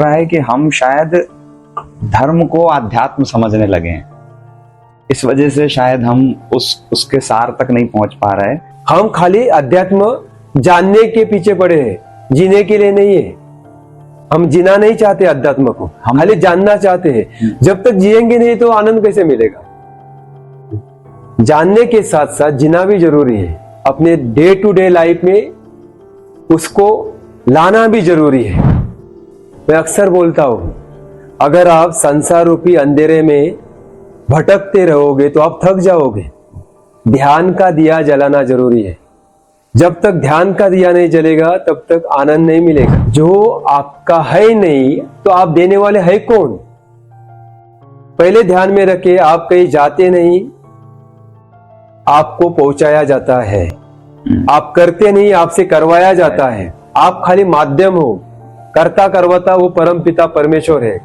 रहा है कि हम शायद धर्म को अध्यात्म समझने लगे हैं। इस वजह से शायद हम उसके सार तक नहीं पहुंच पा रहे। हम खाली अध्यात्म जानने के पीछे पड़े हैं, जीने के लिए नहीं है। हम जीना नहीं चाहते अध्यात्म को, हम खाली जानना चाहते हैं। जब तक जिएंगे नहीं तो आनंद कैसे मिलेगा? जानने के साथ साथ जीना भी जरूरी है। अपने डे टू डे लाइफ में उसको लाना भी जरूरी है। मैं अक्सर बोलता हूं, अगर आप संसार रूपी अंधेरे में भटकते रहोगे तो आप थक जाओगे। ध्यान का दिया जलाना जरूरी है। जब तक ध्यान का दिया नहीं जलेगा तब तक आनंद नहीं मिलेगा। जो आपका है नहीं तो आप देने वाले है कौन? पहले ध्यान में रखे, आप कहीं जाते नहीं, आपको पहुंचाया जाता है। आप करते नहीं, आपसे करवाया जाता है। आप खाली माध्यम हो, करता करवाता वो परम पिता परमेश्वर है।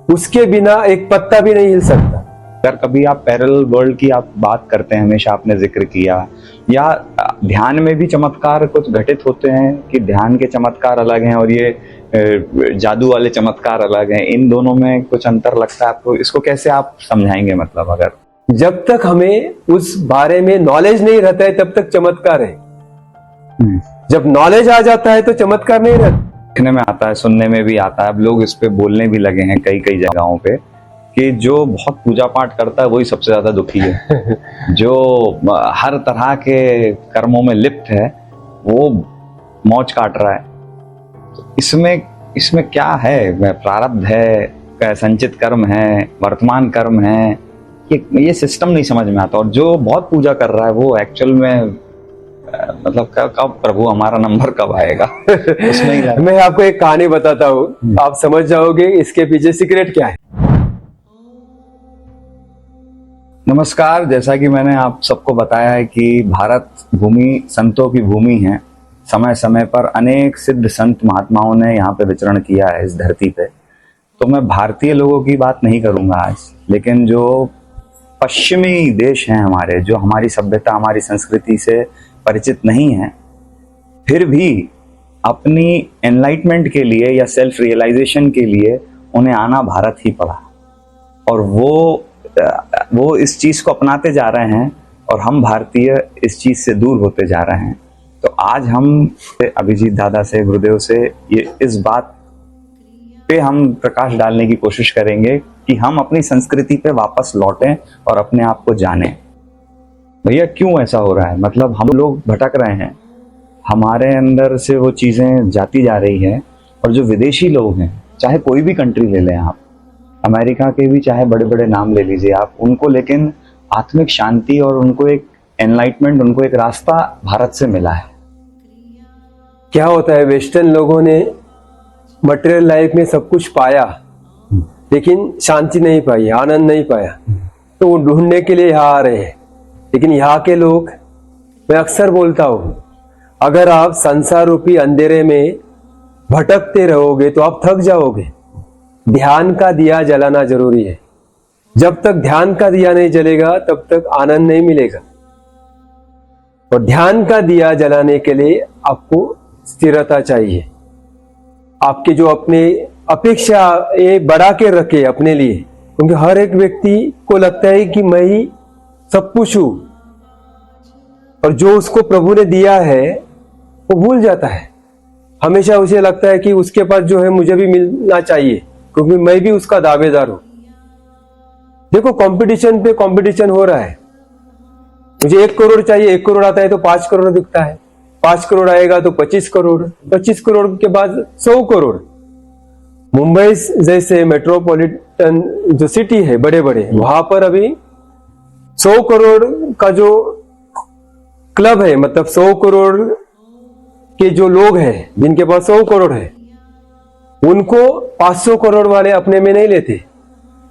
उसके बिना एक पत्ता भी नहीं हिल सकता। अगर कभी आप पैरेलल वर्ल्ड की आप बात करते हैं, हमेशा आपने जिक्र किया, या ध्यान में भी चमत्कार कुछ घटित होते हैं कि ध्यान के चमत्कार अलग हैं और ये जादू वाले चमत्कार अलग हैं, इन दोनों में कुछ अंतर लगता है आपको? इसको कैसे आप समझाएंगे? मतलब अगर जब तक हमें उस बारे में नॉलेज नहीं रहता है तब तक चमत्कार है। जब नॉलेज आ जाता है तो चमत्कार नहीं रहता। देखने में आता है, सुनने में भी आता है, अब लोग इस पे बोलने भी लगे हैं कई कई जगहों पे कि जो बहुत पूजा पाठ करता है वही सबसे ज्यादा दुखी है। जो हर तरह के कर्मों में लिप्त है वो मौज काट रहा है। तो इसमें क्या है? प्रारब्ध है, संचित कर्म है, वर्तमान कर्म है? ये सिस्टम नहीं समझ में आता। और जो बहुत पूजा कर रहा है वो एक्चुअल में मतलब कब प्रभु हमारा नंबर कब आएगा? उसमें ही मैं आपको एक कहानी बताता हूँ, आप समझ जाओगे इसके पीछे सीक्रेट क्या है। नमस्कार, जैसा कि मैंने आप सबको बताया है कि भारत भूमि संतों की भूमि है। समय समय पर अनेक सिद्ध संत महात्माओं ने यहाँ पे विचरण किया है इस धरती पे। तो मैं भारतीय लोगों की बात नहीं करूंगा आज, लेकिन जो पश्चिमी देश हैं हमारे, जो हमारी सभ्यता हमारी संस्कृति से परिचित नहीं है, फिर भी अपनी एनलाइटमेंट के लिए या सेल्फ रियलाइजेशन के लिए उन्हें आना भारत ही पड़ा। और वो इस चीज को अपनाते जा रहे हैं और हम भारतीय इस चीज से दूर होते जा रहे हैं। तो आज हम अभिजीत दादा से, गुरुदेव से ये इस बात पे हम प्रकाश डालने की कोशिश करेंगे कि हम अपनी संस्कृति पे वापस लौटें और अपने आप को जानें। भैया क्यों ऐसा हो रहा है? मतलब हम लोग भटक रहे हैं, हमारे अंदर से वो चीजें जाती जा रही है। और जो विदेशी लोग हैं, चाहे कोई भी कंट्री ले लें आप, अमेरिका के भी चाहे बड़े बड़े नाम ले लीजिए आप, उनको लेकिन आत्मिक शांति और उनको एक एनलाइटमेंट, उनको एक रास्ता भारत से मिला है। क्या होता है, वेस्टर्न लोगों ने मटेरियल लाइफ में सब कुछ पाया लेकिन शांति नहीं पाई, आनंद नहीं पाया, तो वो ढूंढने के लिए यहाँ आ रहे हैं। लेकिन यहाँ के लोग, मैं अक्सर बोलता हूं, अगर आप संसार रूपी अंधेरे में भटकते रहोगे तो आप थक जाओगे। ध्यान का दिया जलाना जरूरी है। जब तक ध्यान का दिया नहीं जलेगा तब तक आनंद नहीं मिलेगा। और ध्यान का दिया जलाने के लिए आपको स्थिरता चाहिए। आपके जो अपने अपेक्षा ये बढ़ा के रखे अपने लिए, क्योंकि हर एक व्यक्ति को लगता है कि मैं ही सब कुछ हूं, और जो उसको प्रभु ने दिया है वो भूल जाता है। हमेशा उसे लगता है कि उसके पास जो है मुझे भी मिलना चाहिए, क्योंकि मैं भी उसका दावेदार हूं। देखो, कंपटीशन पे कंपटीशन हो रहा है। मुझे 1 करोड़ चाहिए, 1 करोड़ आता है तो 5 करोड़ दिखता है, 5 करोड़ आएगा तो 25 करोड़, 25 करोड़ के बाद 100 करोड़। मुंबई जैसे मेट्रोपॉलिटन जो सिटी है, बड़े बड़े, वहां पर अभी 100 करोड़ का जो क्लब है, मतलब 100 करोड़ के जो लोग हैं जिनके पास 100 करोड़ है, उनको 500 करोड़ वाले अपने में नहीं लेते,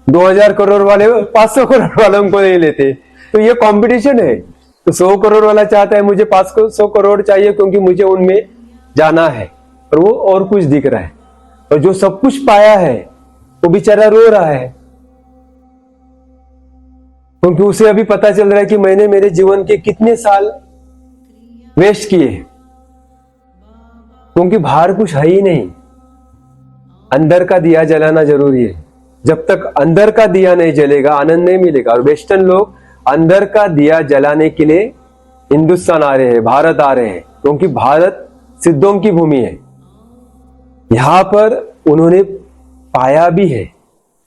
2000 करोड़ वाले 500 करोड़ वालों को नहीं लेते। तो ये कंपटीशन है। तो 100 करोड़ वाला चाहता है मुझे 500 करोड़ चाहिए क्योंकि मुझे उनमें जाना है, और वो और कुछ दिख रहा है। और जो सब कुछ पाया है वो बेचारा रो रहा है, क्योंकि उसे अभी पता चल रहा है कि मैंने मेरे जीवन के कितने साल वेस्ट किए, क्योंकि बाहर कुछ है ही नहीं। अंदर का दिया जलाना जरूरी है। जब तक अंदर का दिया नहीं जलेगा आनंद नहीं मिलेगा। और वेस्टर्न लोग अंदर का दिया जलाने के लिए हिंदुस्तान आ रहे हैं, भारत आ रहे हैं, क्योंकि भारत सिद्धों की भूमि है। यहां पर उन्होंने पाया भी है।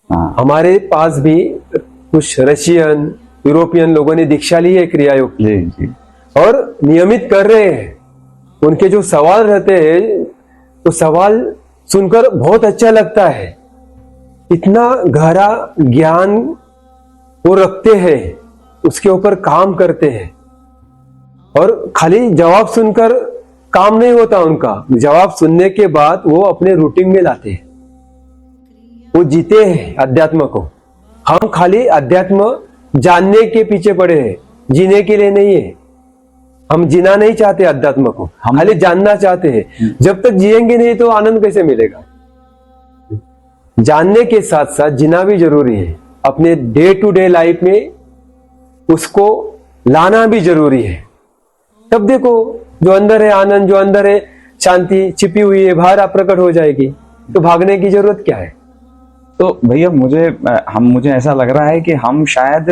हाँ। हमारे पास भी कुछ रशियन यूरोपियन लोगों ने दीक्षा ली है क्रिया योग की, जी जी। और नियमित कर रहे हैं। उनके जो सवाल रहते हैं तो सवाल सुनकर बहुत अच्छा लगता है। इतना गहरा ज्ञान वो रखते हैं, उसके ऊपर काम करते हैं। और खाली जवाब सुनकर काम नहीं होता उनका, जवाब सुनने के बाद वो अपने रूटीन में लाते हैं। वो जीते हैं अध्यात्म को। हम खाली अध्यात्म जानने के पीछे पड़े हैं, जीने के लिए नहीं है। हम जीना नहीं चाहते अध्यात्म को, हम खाली जानना चाहते हैं। जब तक जिएंगे नहीं तो आनंद कैसे मिलेगा? जानने के साथ साथ जीना भी जरूरी है। अपने डे टू डे लाइफ में उसको लाना भी जरूरी है। तब देखो जो अंदर है आनंद, जो अंदर है शांति छिपी हुई है, बाहर प्रकट हो जाएगी। तो भागने की जरूरत क्या है? तो भैया मुझे ऐसा लग रहा है कि हम शायद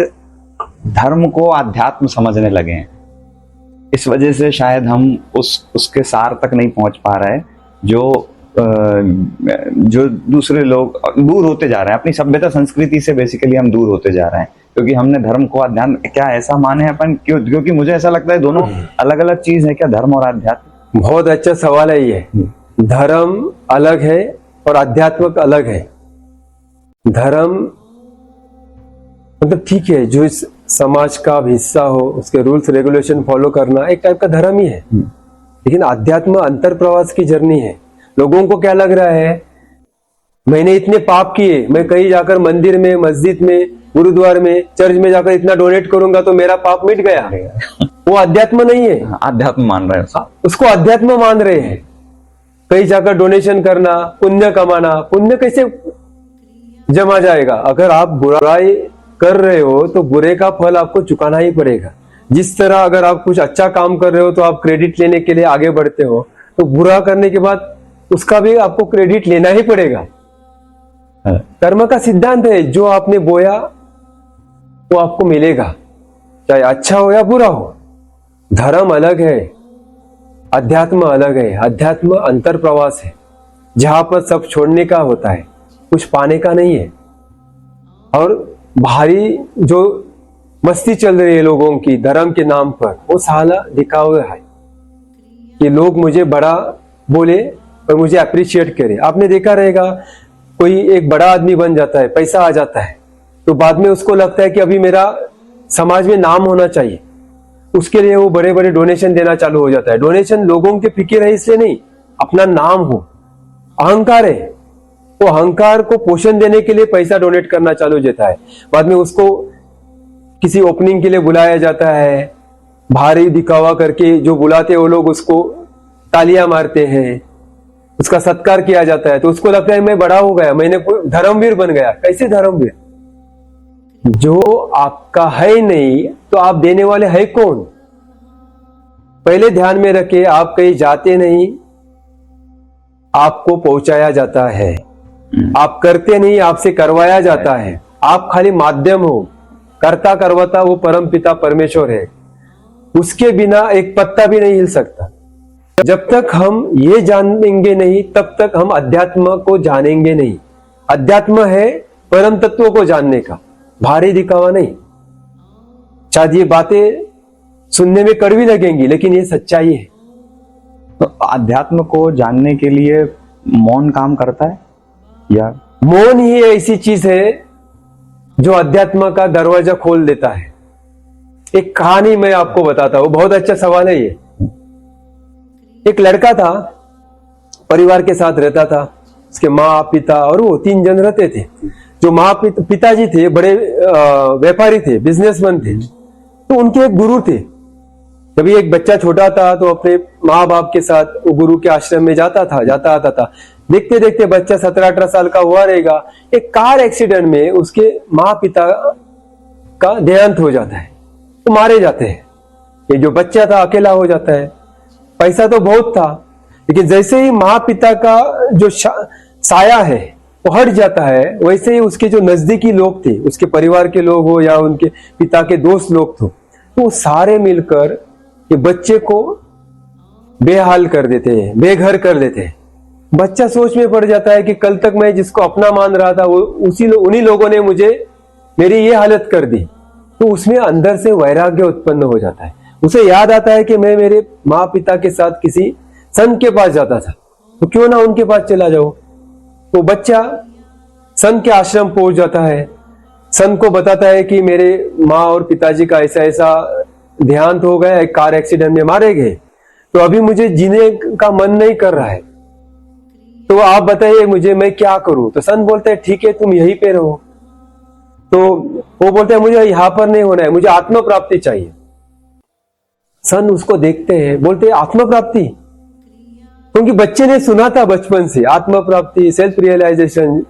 धर्म को आध्यात्म समझने लगे हैं। इस वजह से शायद हम उसके सार तक नहीं पहुंच पा रहे, जो दूसरे लोग दूर होते जा रहे हैं अपनी सभ्यता संस्कृति से। बेसिकली हम दूर होते जा रहे हैं क्योंकि हमने धर्म को अध्यात्म क्या ऐसा माने हैं अपन? क्योंकि मुझे ऐसा लगता है दोनों अलग अलग चीज है क्या, धर्म और अध्यात्म? बहुत अच्छा सवाल है ये। धर्म अलग है और अध्यात्म अलग है। धर्म मतलब ठीक है, जो इस समाज का हिस्सा हो, उसके रूल्स रेगुलेशन फॉलो करना एक टाइप का धर्म ही है। लेकिन अध्यात्म अंतर प्रवास की जर्नी है। लोगों को क्या लग रहा है, मैंने इतने पाप किए, मैं कहीं जाकर मंदिर में, मस्जिद में, गुरुद्वार में, चर्च में जाकर इतना डोनेट करूंगा तो मेरा पाप मिट गया। वो अध्यात्म नहीं है। अध्यात्म मान रहे हैं, उसको अध्यात्म मान रहे हैं। कहीं जाकर डोनेशन करना, पुण्य कमाना। पुण्य कैसे जमा जाएगा? अगर आप बुराई कर रहे हो तो बुरे का फल आपको चुकाना ही पड़ेगा। जिस तरह अगर आप कुछ अच्छा काम कर रहे हो तो आप क्रेडिट लेने के लिए आगे बढ़ते हो, तो बुरा करने के बाद उसका भी आपको क्रेडिट लेना ही पड़ेगा। कर्म का सिद्धांत है, जो आपने बोया वो आपको मिलेगा, चाहे अच्छा हो या बुरा हो। धर्म अलग है, अध्यात्म अलग है। अध्यात्म अंतर प्रवास है, जहां पर सब छोड़ने का होता है, कुछ पाने का नहीं है। और भारी जो मस्ती चल रही है लोगों की धर्म के नाम पर, वो साला दिखावा है कि लोग मुझे बड़ा बोले और मुझे अप्रिशिएट करे। आपने देखा रहेगा, कोई एक बड़ा आदमी बन जाता है, पैसा आ जाता है, तो बाद में उसको लगता है कि अभी मेरा समाज में नाम होना चाहिए। उसके लिए वो बड़े बड़े डोनेशन देना चालू हो जाता है। डोनेशन लोगों के फिक्र है इसलिए नहीं, अपना नाम हो, अहंकार है। वो अहंकार को पोषण देने के लिए पैसा डोनेट करना चालू हो जाता है। बाद में उसको किसी ओपनिंग के लिए बुलाया जाता है, भारी दिखावा करके जो बुलाते हैं वो लोग उसको तालियां मारते हैं, उसका सत्कार किया जाता है। तो उसको लगता है मैं बड़ा हो गया, मैंने धर्मवीर बन गया। कैसे धर्मवीर? जो आपका है नहीं तो आप देने वाले है कौन? पहले ध्यान में रखे, आप कहीं जाते नहीं, आपको पहुंचाया जाता है। आप करते नहीं, आपसे करवाया जाता है। आप खाली माध्यम हो, करता करवाता वो परम पिता परमेश्वर है। उसके बिना एक पत्ता भी नहीं हिल सकता। जब तक हम ये जानेंगे नहीं, तब तक हम अध्यात्म को जानेंगे नहीं। अध्यात्म है परम तत्व को जानने का, भारी दिखावा नहीं। शायद ये बातें सुनने में कड़वी लगेंगी, लेकिन ये सच्चाई है। तो अध्यात्म को जानने के लिए मौन काम करता है या? मौन ही ऐसी चीज है जो अध्यात्म का दरवाजा खोल देता है। एक कहानी मैं आपको बताता हूं, बहुत अच्छा सवाल है ये। एक लड़का था, परिवार के साथ रहता था। उसके माँ पिता और वो 3 जन रहते थे। जो माँ पिताजी थे बड़े व्यापारी थे, बिजनेसमैन थे। तो उनके एक गुरु थे। जब ये एक बच्चा छोटा था तो अपने माँ बाप के साथ वो गुरु के आश्रम में जाता आता था। देखते देखते बच्चा 17-18 साल का हुआ रहेगा, एक कार एक्सीडेंट में उसके माँ पिता का देहांत हो जाता है, तो मारे जाते हैं। ये जो बच्चा था अकेला हो जाता है। पैसा तो बहुत था, लेकिन जैसे ही माँ पिता का जो साया है वो हट जाता है, वैसे ही उसके जो नजदीकी लोग थे, उसके परिवार के लोग हो या उनके पिता के दोस्त लोग थे, तो सारे मिलकर ये बच्चे को बेहाल कर देते हैं, बेघर कर देते हैं। बच्चा सोच में पड़ जाता है कि कल तक मैं जिसको अपना मान रहा था वो उन्हीं लोगों ने मुझे मेरी ये हालत कर दी। तो उसमें अंदर से वैराग्य उत्पन्न हो जाता है। उसे याद आता है कि मैं मेरे माँ पिता के साथ किसी संत के पास जाता था, तो क्यों ना उनके पास चला जाऊं। तो बच्चा संत के आश्रम पहुंच जाता है, संत को बताता है कि मेरे माँ और पिताजी का ऐसा ऐसा देहांत हो गया, एक कार एक्सीडेंट में मारे गए, तो अभी मुझे जीने का मन नहीं कर रहा है, तो आप बताइए मुझे मैं क्या करूं। तो संत बोलते हैं ठीक है तुम यहीं पे रहो। तो वो बोलते हैं मुझे यहां पर नहीं होना है, मुझे आत्म प्राप्ति चाहिए। संत उसको देखते हैं, बोलते हैं आत्म प्राप्ति, क्योंकि बच्चे ने सुना था बचपन से आत्म प्राप्ति, सेल्फ रियलाइजेशन।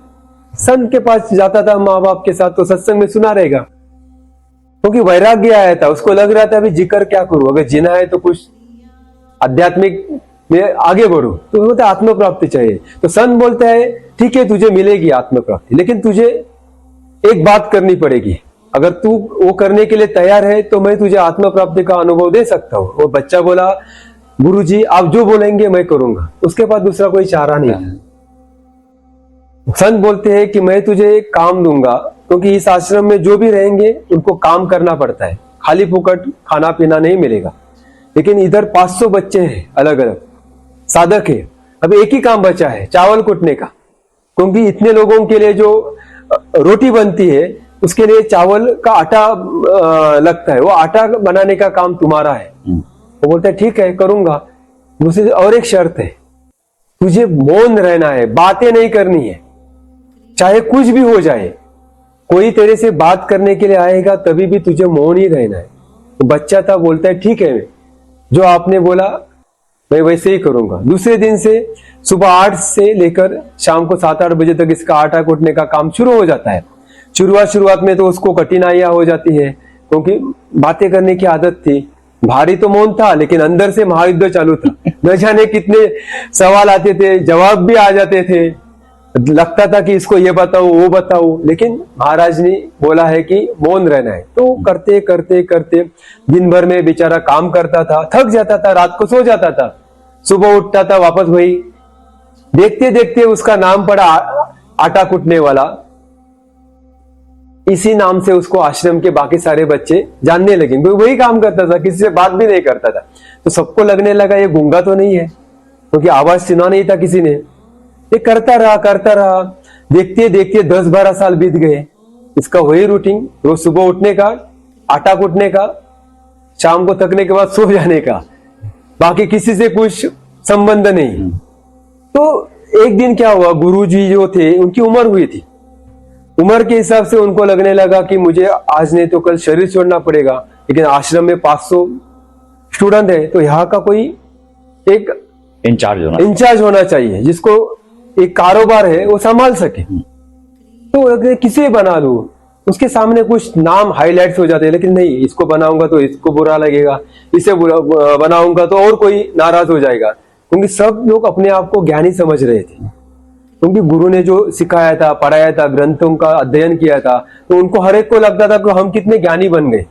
संत के पास जाता था माँ बाप के साथ, तो सत्संग में सुना रहेगा, क्योंकि वैराग्य आया था। उसको लग रहा था अभी जिक्र क्या करूं, अगर जीना है तो कुछ आध्यात्मिक में आगे बढ़ो। तो बोलते आत्म प्राप्ति चाहिए। तो संत बोलता है ठीक है तुझे मिलेगी आत्म प्राप्ति, लेकिन तुझे एक बात करनी पड़ेगी, अगर तू वो करने के लिए तैयार है तो मैं तुझे आत्म प्राप्ति का अनुभव दे सकता हूं। वो बच्चा बोला गुरुजी आप जो बोलेंगे मैं करूंगा। उसके बाद दूसरा कोई चारा नहीं था। संत बोलते हैं कि मैं तुझे एक काम दूंगा, क्योंकि इस आश्रम में जो भी रहेंगे उनको काम करना पड़ता है, खाली फुकट खाना पीना नहीं मिलेगा। लेकिन इधर 500 बच्चे हैं, अलग अलग साधक है। अब एक ही काम बचा है, चावल कुटने का, क्योंकि इतने लोगों के लिए जो रोटी बनती है उसके लिए चावल का आटा लगता है, वो आटा बनाने का काम तुम्हारा है। वो बोलता है ठीक है करूंगा। दूसरी और एक शर्त है, तुझे मौन रहना है, बातें नहीं करनी है, चाहे कुछ भी हो जाए। कोई तेरे से बात करने के लिए आएगा तभी भी तुझे मौन ही रहना है। तो बच्चा था, बोलता है ठीक है जो आपने बोला मैं वैसे ही करूंगा। दूसरे दिन से सुबह 8 से लेकर शाम को 7-8 बजे तक इसका आटा कूटने का काम शुरू हो जाता है। शुरुआत में तो उसको कठिनाइयां हो जाती है, क्योंकि बातें करने की आदत थी। भारी तो मौन था, लेकिन अंदर से महायुद्ध चालू था। न जाने कितने सवाल आते थे, जवाब भी आ जाते थे। लगता था कि इसको ये बताऊं वो बताऊं, लेकिन महाराज ने बोला है कि मौन रहना है। तो करते करते करते दिन भर में बेचारा काम करता था, थक जाता था, रात को सो जाता था, सुबह उठता था वापस वही। देखते देखते उसका नाम पड़ा आटा कूटने वाला। इसी नाम से उसको आश्रम के बाकी सारे बच्चे जानने लगे, क्योंकि वही काम करता था, किसी से बात भी नहीं करता था। तो सबको लगने लगा ये गूंगा तो नहीं है, क्योंकि आवाज सुना नहीं था किसी ने। ये करता रहा। देखते देखते 10-12 साल बीत गए। इसका वही रूटीन, रोज सुबह उठने का, आटा कूटने का, शाम को थकने के बाद सो जाने का, बाकी किसी से कुछ संबंध नहीं। तो एक दिन क्या हुआ, गुरुजी जो थे उनकी उम्र हुई थी। उम्र के हिसाब से उनको लगने लगा कि मुझे आज नहीं तो कल शरीर छोड़ना पड़ेगा, लेकिन आश्रम में 500 स्टूडेंट है, तो यहाँ का कोई एक इंचार्ज होना चाहिए, जिसको एक कारोबार है वो संभाल सके। तो अगर किसे बना लूं, उसके सामने कुछ नाम हाईलाइट्स हो जाते हैं, लेकिन नहीं, इसको बनाऊंगा तो इसको बुरा लगेगा, इसे बनाऊंगा तो और कोई नाराज हो जाएगा, क्योंकि सब लोग अपने आप को ज्ञानी समझ रहे थे। क्योंकि गुरु ने जो सिखाया था, पढ़ाया था, ग्रंथों का अध्ययन किया था, तो उनको हर एक को लगता था कि हम कितने ज्ञानी बन गए।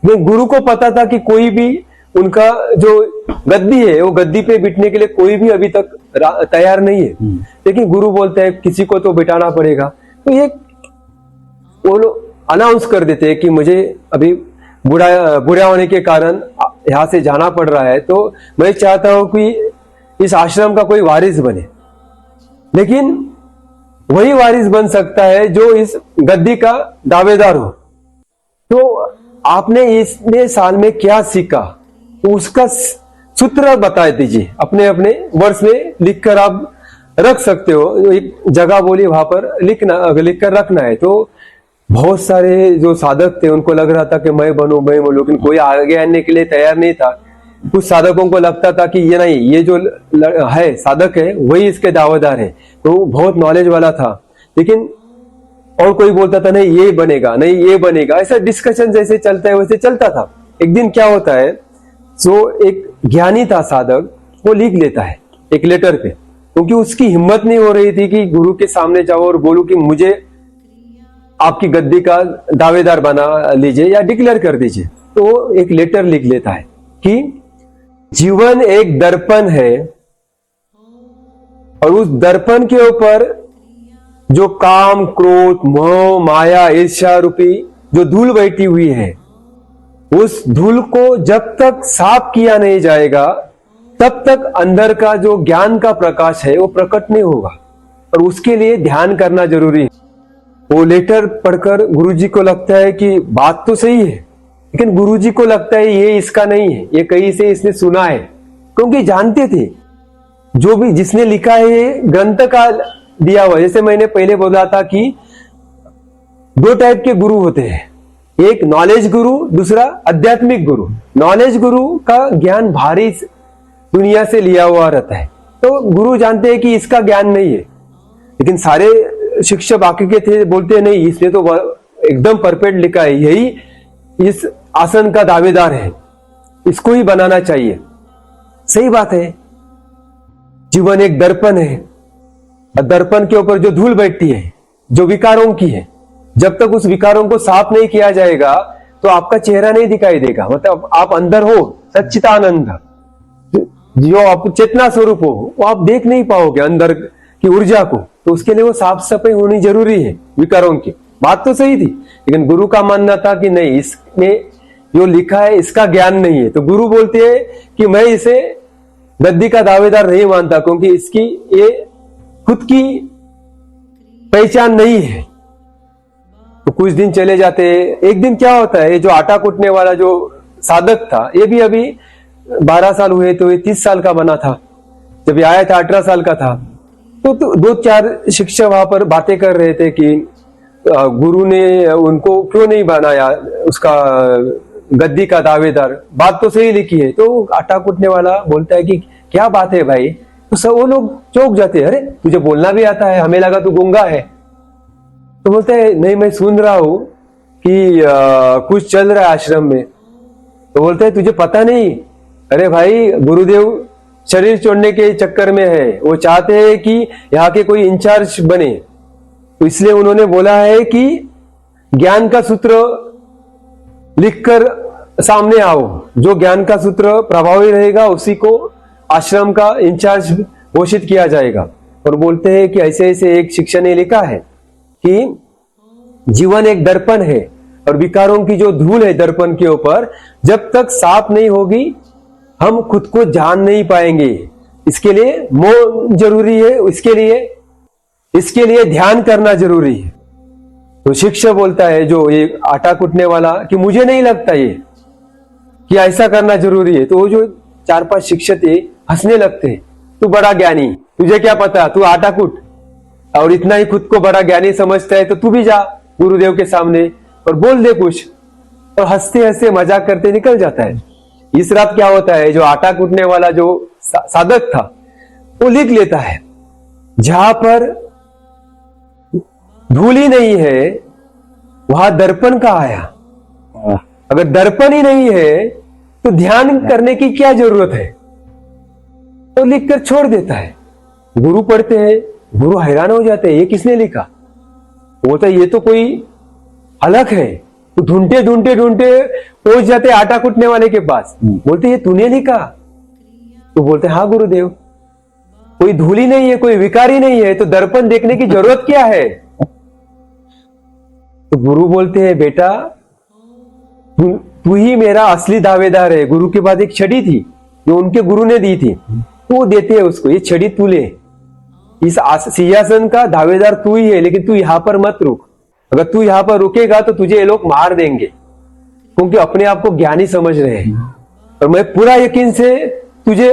लेकिन गुरु को पता था कि कोई भी उनका जो गद्दी है, वो गद्दी पे बिठने के लिए कोई भी अभी तक तैयार नहीं है। लेकिन गुरु बोलते हैं किसी को तो बिठाना पड़ेगा। तो ये वो लोग अनाउंस कर देते हैं कि मुझे अभी बुरा होने के कारण यहाँ से जाना पड़ रहा है, तो मैं चाहता हूं कि इस आश्रम का कोई वारिस बने। लेकिन वही वारिस बन सकता है जो इस गद्दी का दावेदार हो। तो आपने इतने साल में क्या सीखा, तो उसका सूत्र बता दीजिए, अपने अपने वर्ष में लिखकर आप रख सकते हो। एक जगह बोली वहां पर लिखकर रखना है। तो बहुत सारे जो साधक थे उनको लग रहा था कि मैं बनूं, लेकिन कोई आगे आने के लिए तैयार नहीं था। कुछ साधकों को लगता था कि ये नहीं, ये जो है साधक है वही इसके दावेदार है, तो बहुत नॉलेज वाला था। लेकिन और कोई बोलता था नहीं ये बनेगा, नहीं ये बनेगा। ऐसा डिस्कशन जैसे चलता है वैसे चलता था। एक दिन क्या होता है, जो एक ज्ञानी था साधक, वो लिख लेता है एक लेटर पे क्योंकि उसकी हिम्मत नहीं हो रही थी कि गुरु के सामने जाओ और बोलूं कि मुझे आपकी गद्दी का दावेदार बना लीजिए या डिक्लेयर कर दीजिए। तो एक लेटर लिख लेता है कि जीवन एक दर्पण है और उस दर्पण के ऊपर जो काम, क्रोध, मोह, माया, ईर्ष्या रूपी जो धूल बैठी हुई है, उस धूल को जब तक साफ किया नहीं जाएगा तब तक अंदर का जो ज्ञान का प्रकाश है वो प्रकट नहीं होगा। और उसके लिए ध्यान करना जरूरी है। वो लेटर पढ़कर गुरुजी को लगता है कि बात तो सही है, लेकिन गुरुजी को लगता है ये इसका नहीं है, ये कहीं से इसने सुना है। क्योंकि जानते थे जो भी जिसने लिखा है ये ग्रंथ का दिया हुआ। जैसे मैंने पहले बोला था कि दो टाइप के गुरु होते हैं, एक नॉलेज गुरु, दूसरा आध्यात्मिक गुरु। नॉलेज गुरु का ज्ञान भारी दुनिया से लिया हुआ रहता है, तो गुरु जानते हैं कि इसका ज्ञान नहीं है। लेकिन सारे शिक्षक बाकी के थे बोलते हैं नहीं, इसने तो एकदम परफेक्ट लिखा है, यही इस आसन का दावेदार है, इसको ही बनाना चाहिए। सही बात है। जीवन एक दर्पण है और दर्पण के ऊपर जो धूल बैठती है जो विकारों की है, जब तक उस विकारों को साफ नहीं किया जाएगा तो आपका चेहरा नहीं दिखाई देगा। मतलब आप अंदर हो सच्चिदानंद, जो आप चेतना स्वरूप हो, वो आप देख नहीं पाओगे अंदर की ऊर्जा को। तो उसके लिए वो साफ सफाई होनी जरूरी है विकारों की। बात तो सही थी, लेकिन गुरु का मानना था कि नहीं, इसमें जो लिखा है इसका ज्ञान नहीं है। तो गुरु बोलते हैं कि मैं इसे गद्दी का दावेदार नहीं मानता, क्योंकि इसकी ये खुद की पहचान नहीं है। तो कुछ दिन चले जाते। एक दिन क्या होता है, जो आटा कूटने वाला जो साधक था, ये भी अभी 12 साल हुए तो ये 30 साल का बना था। जब ये आया था 18 साल का था। तो दो चार शिक्षक वहां पर बातें कर रहे थे कि गुरु ने उनको क्यों नहीं बनाया उसका गद्दी का दावेदार। बात तो सही लिखी है। तो आटा कूटने वाला बोलता है कि क्या बात है भाई। तो सब वो लोग चौंक जाते हैं, अरे तुझे बोलना भी आता है, हमें लगा तू गूंगा है। तो बोलते हैं नहीं, मैं सुन रहा हूं कि कुछ चल रहा है आश्रम में। तो बोलते हैं तुझे पता नहीं। अरे भाई, गुरुदेव शरीर छोड़ने के चक्कर में है, वो चाहते हैं कि यहाँ के कोई इंचार्ज बने। तो इसलिए उन्होंने बोला है कि ज्ञान का सूत्र लिखकर सामने आओ, जो ज्ञान का सूत्र प्रभावी रहेगा उसी को आश्रम का इंचार्ज घोषित किया जाएगा। और बोलते हैं कि ऐसे ऐसे एक शिक्षक ने लिखा है कि जीवन एक दर्पण है और विकारों की जो धूल है दर्पण के ऊपर, जब तक साफ नहीं होगी हम खुद को जान नहीं पाएंगे। इसके लिए मोह जरूरी है, इसके लिए ध्यान करना जरूरी है। तो शिक्षक बोलता है जो ये आटा कूटने वाला कि मुझे नहीं लगता ये कि ऐसा करना जरूरी है। तो वो जो 4-5 शिक्षक थे हंसने लगते हैं, तू बड़ा ज्ञानी, तुझे क्या पता, तू आटा कूट और इतना ही खुद को बड़ा ज्ञानी समझता है, तो तू भी जा गुरुदेव के सामने और बोल दे कुछ। और हंसते हंसते मजाक करते निकल जाता है। इस रात क्या होता है, जो आटा कूटने वाला जो साधक था वो लिख लेता है, जहां पर धूल ही नहीं है वहां दर्पण का आया। अगर दर्पण ही नहीं है तो ध्यान करने की क्या जरूरत है। तो लिखकर छोड़ देता है। गुरु पढ़ते हैं, गुरु हैरान हो जाते हैं, ये किसने लिखा। बोलता है ये तो कोई अलग है। तो ढूंढते ढूंढते ढूंढते पहुंच जाते आटा कूटने वाले के पास। बोलते ये तूने लिखा। तो बोलते हाँ गुरुदेव, कोई धूली नहीं है, कोई विकारी नहीं है, तो दर्पण देखने की जरूरत क्या है। तो गुरु बोलते हैं बेटा तू ही मेरा असली दावेदार है। गुरु के बाद एक छड़ी थी जो उनके गुरु ने दी थी, तो वो देते हैं उसको, ये छड़ी तू ले, इस सिंहासन का दावेदार तू ही है, लेकिन तू यहां पर मत रुक। अगर तू यहां पर रुकेगा तो तुझे ये लोग मार देंगे, क्योंकि अपने आप को ज्ञानी समझ रहे हैं। और मैं पूरा यकीन से तुझे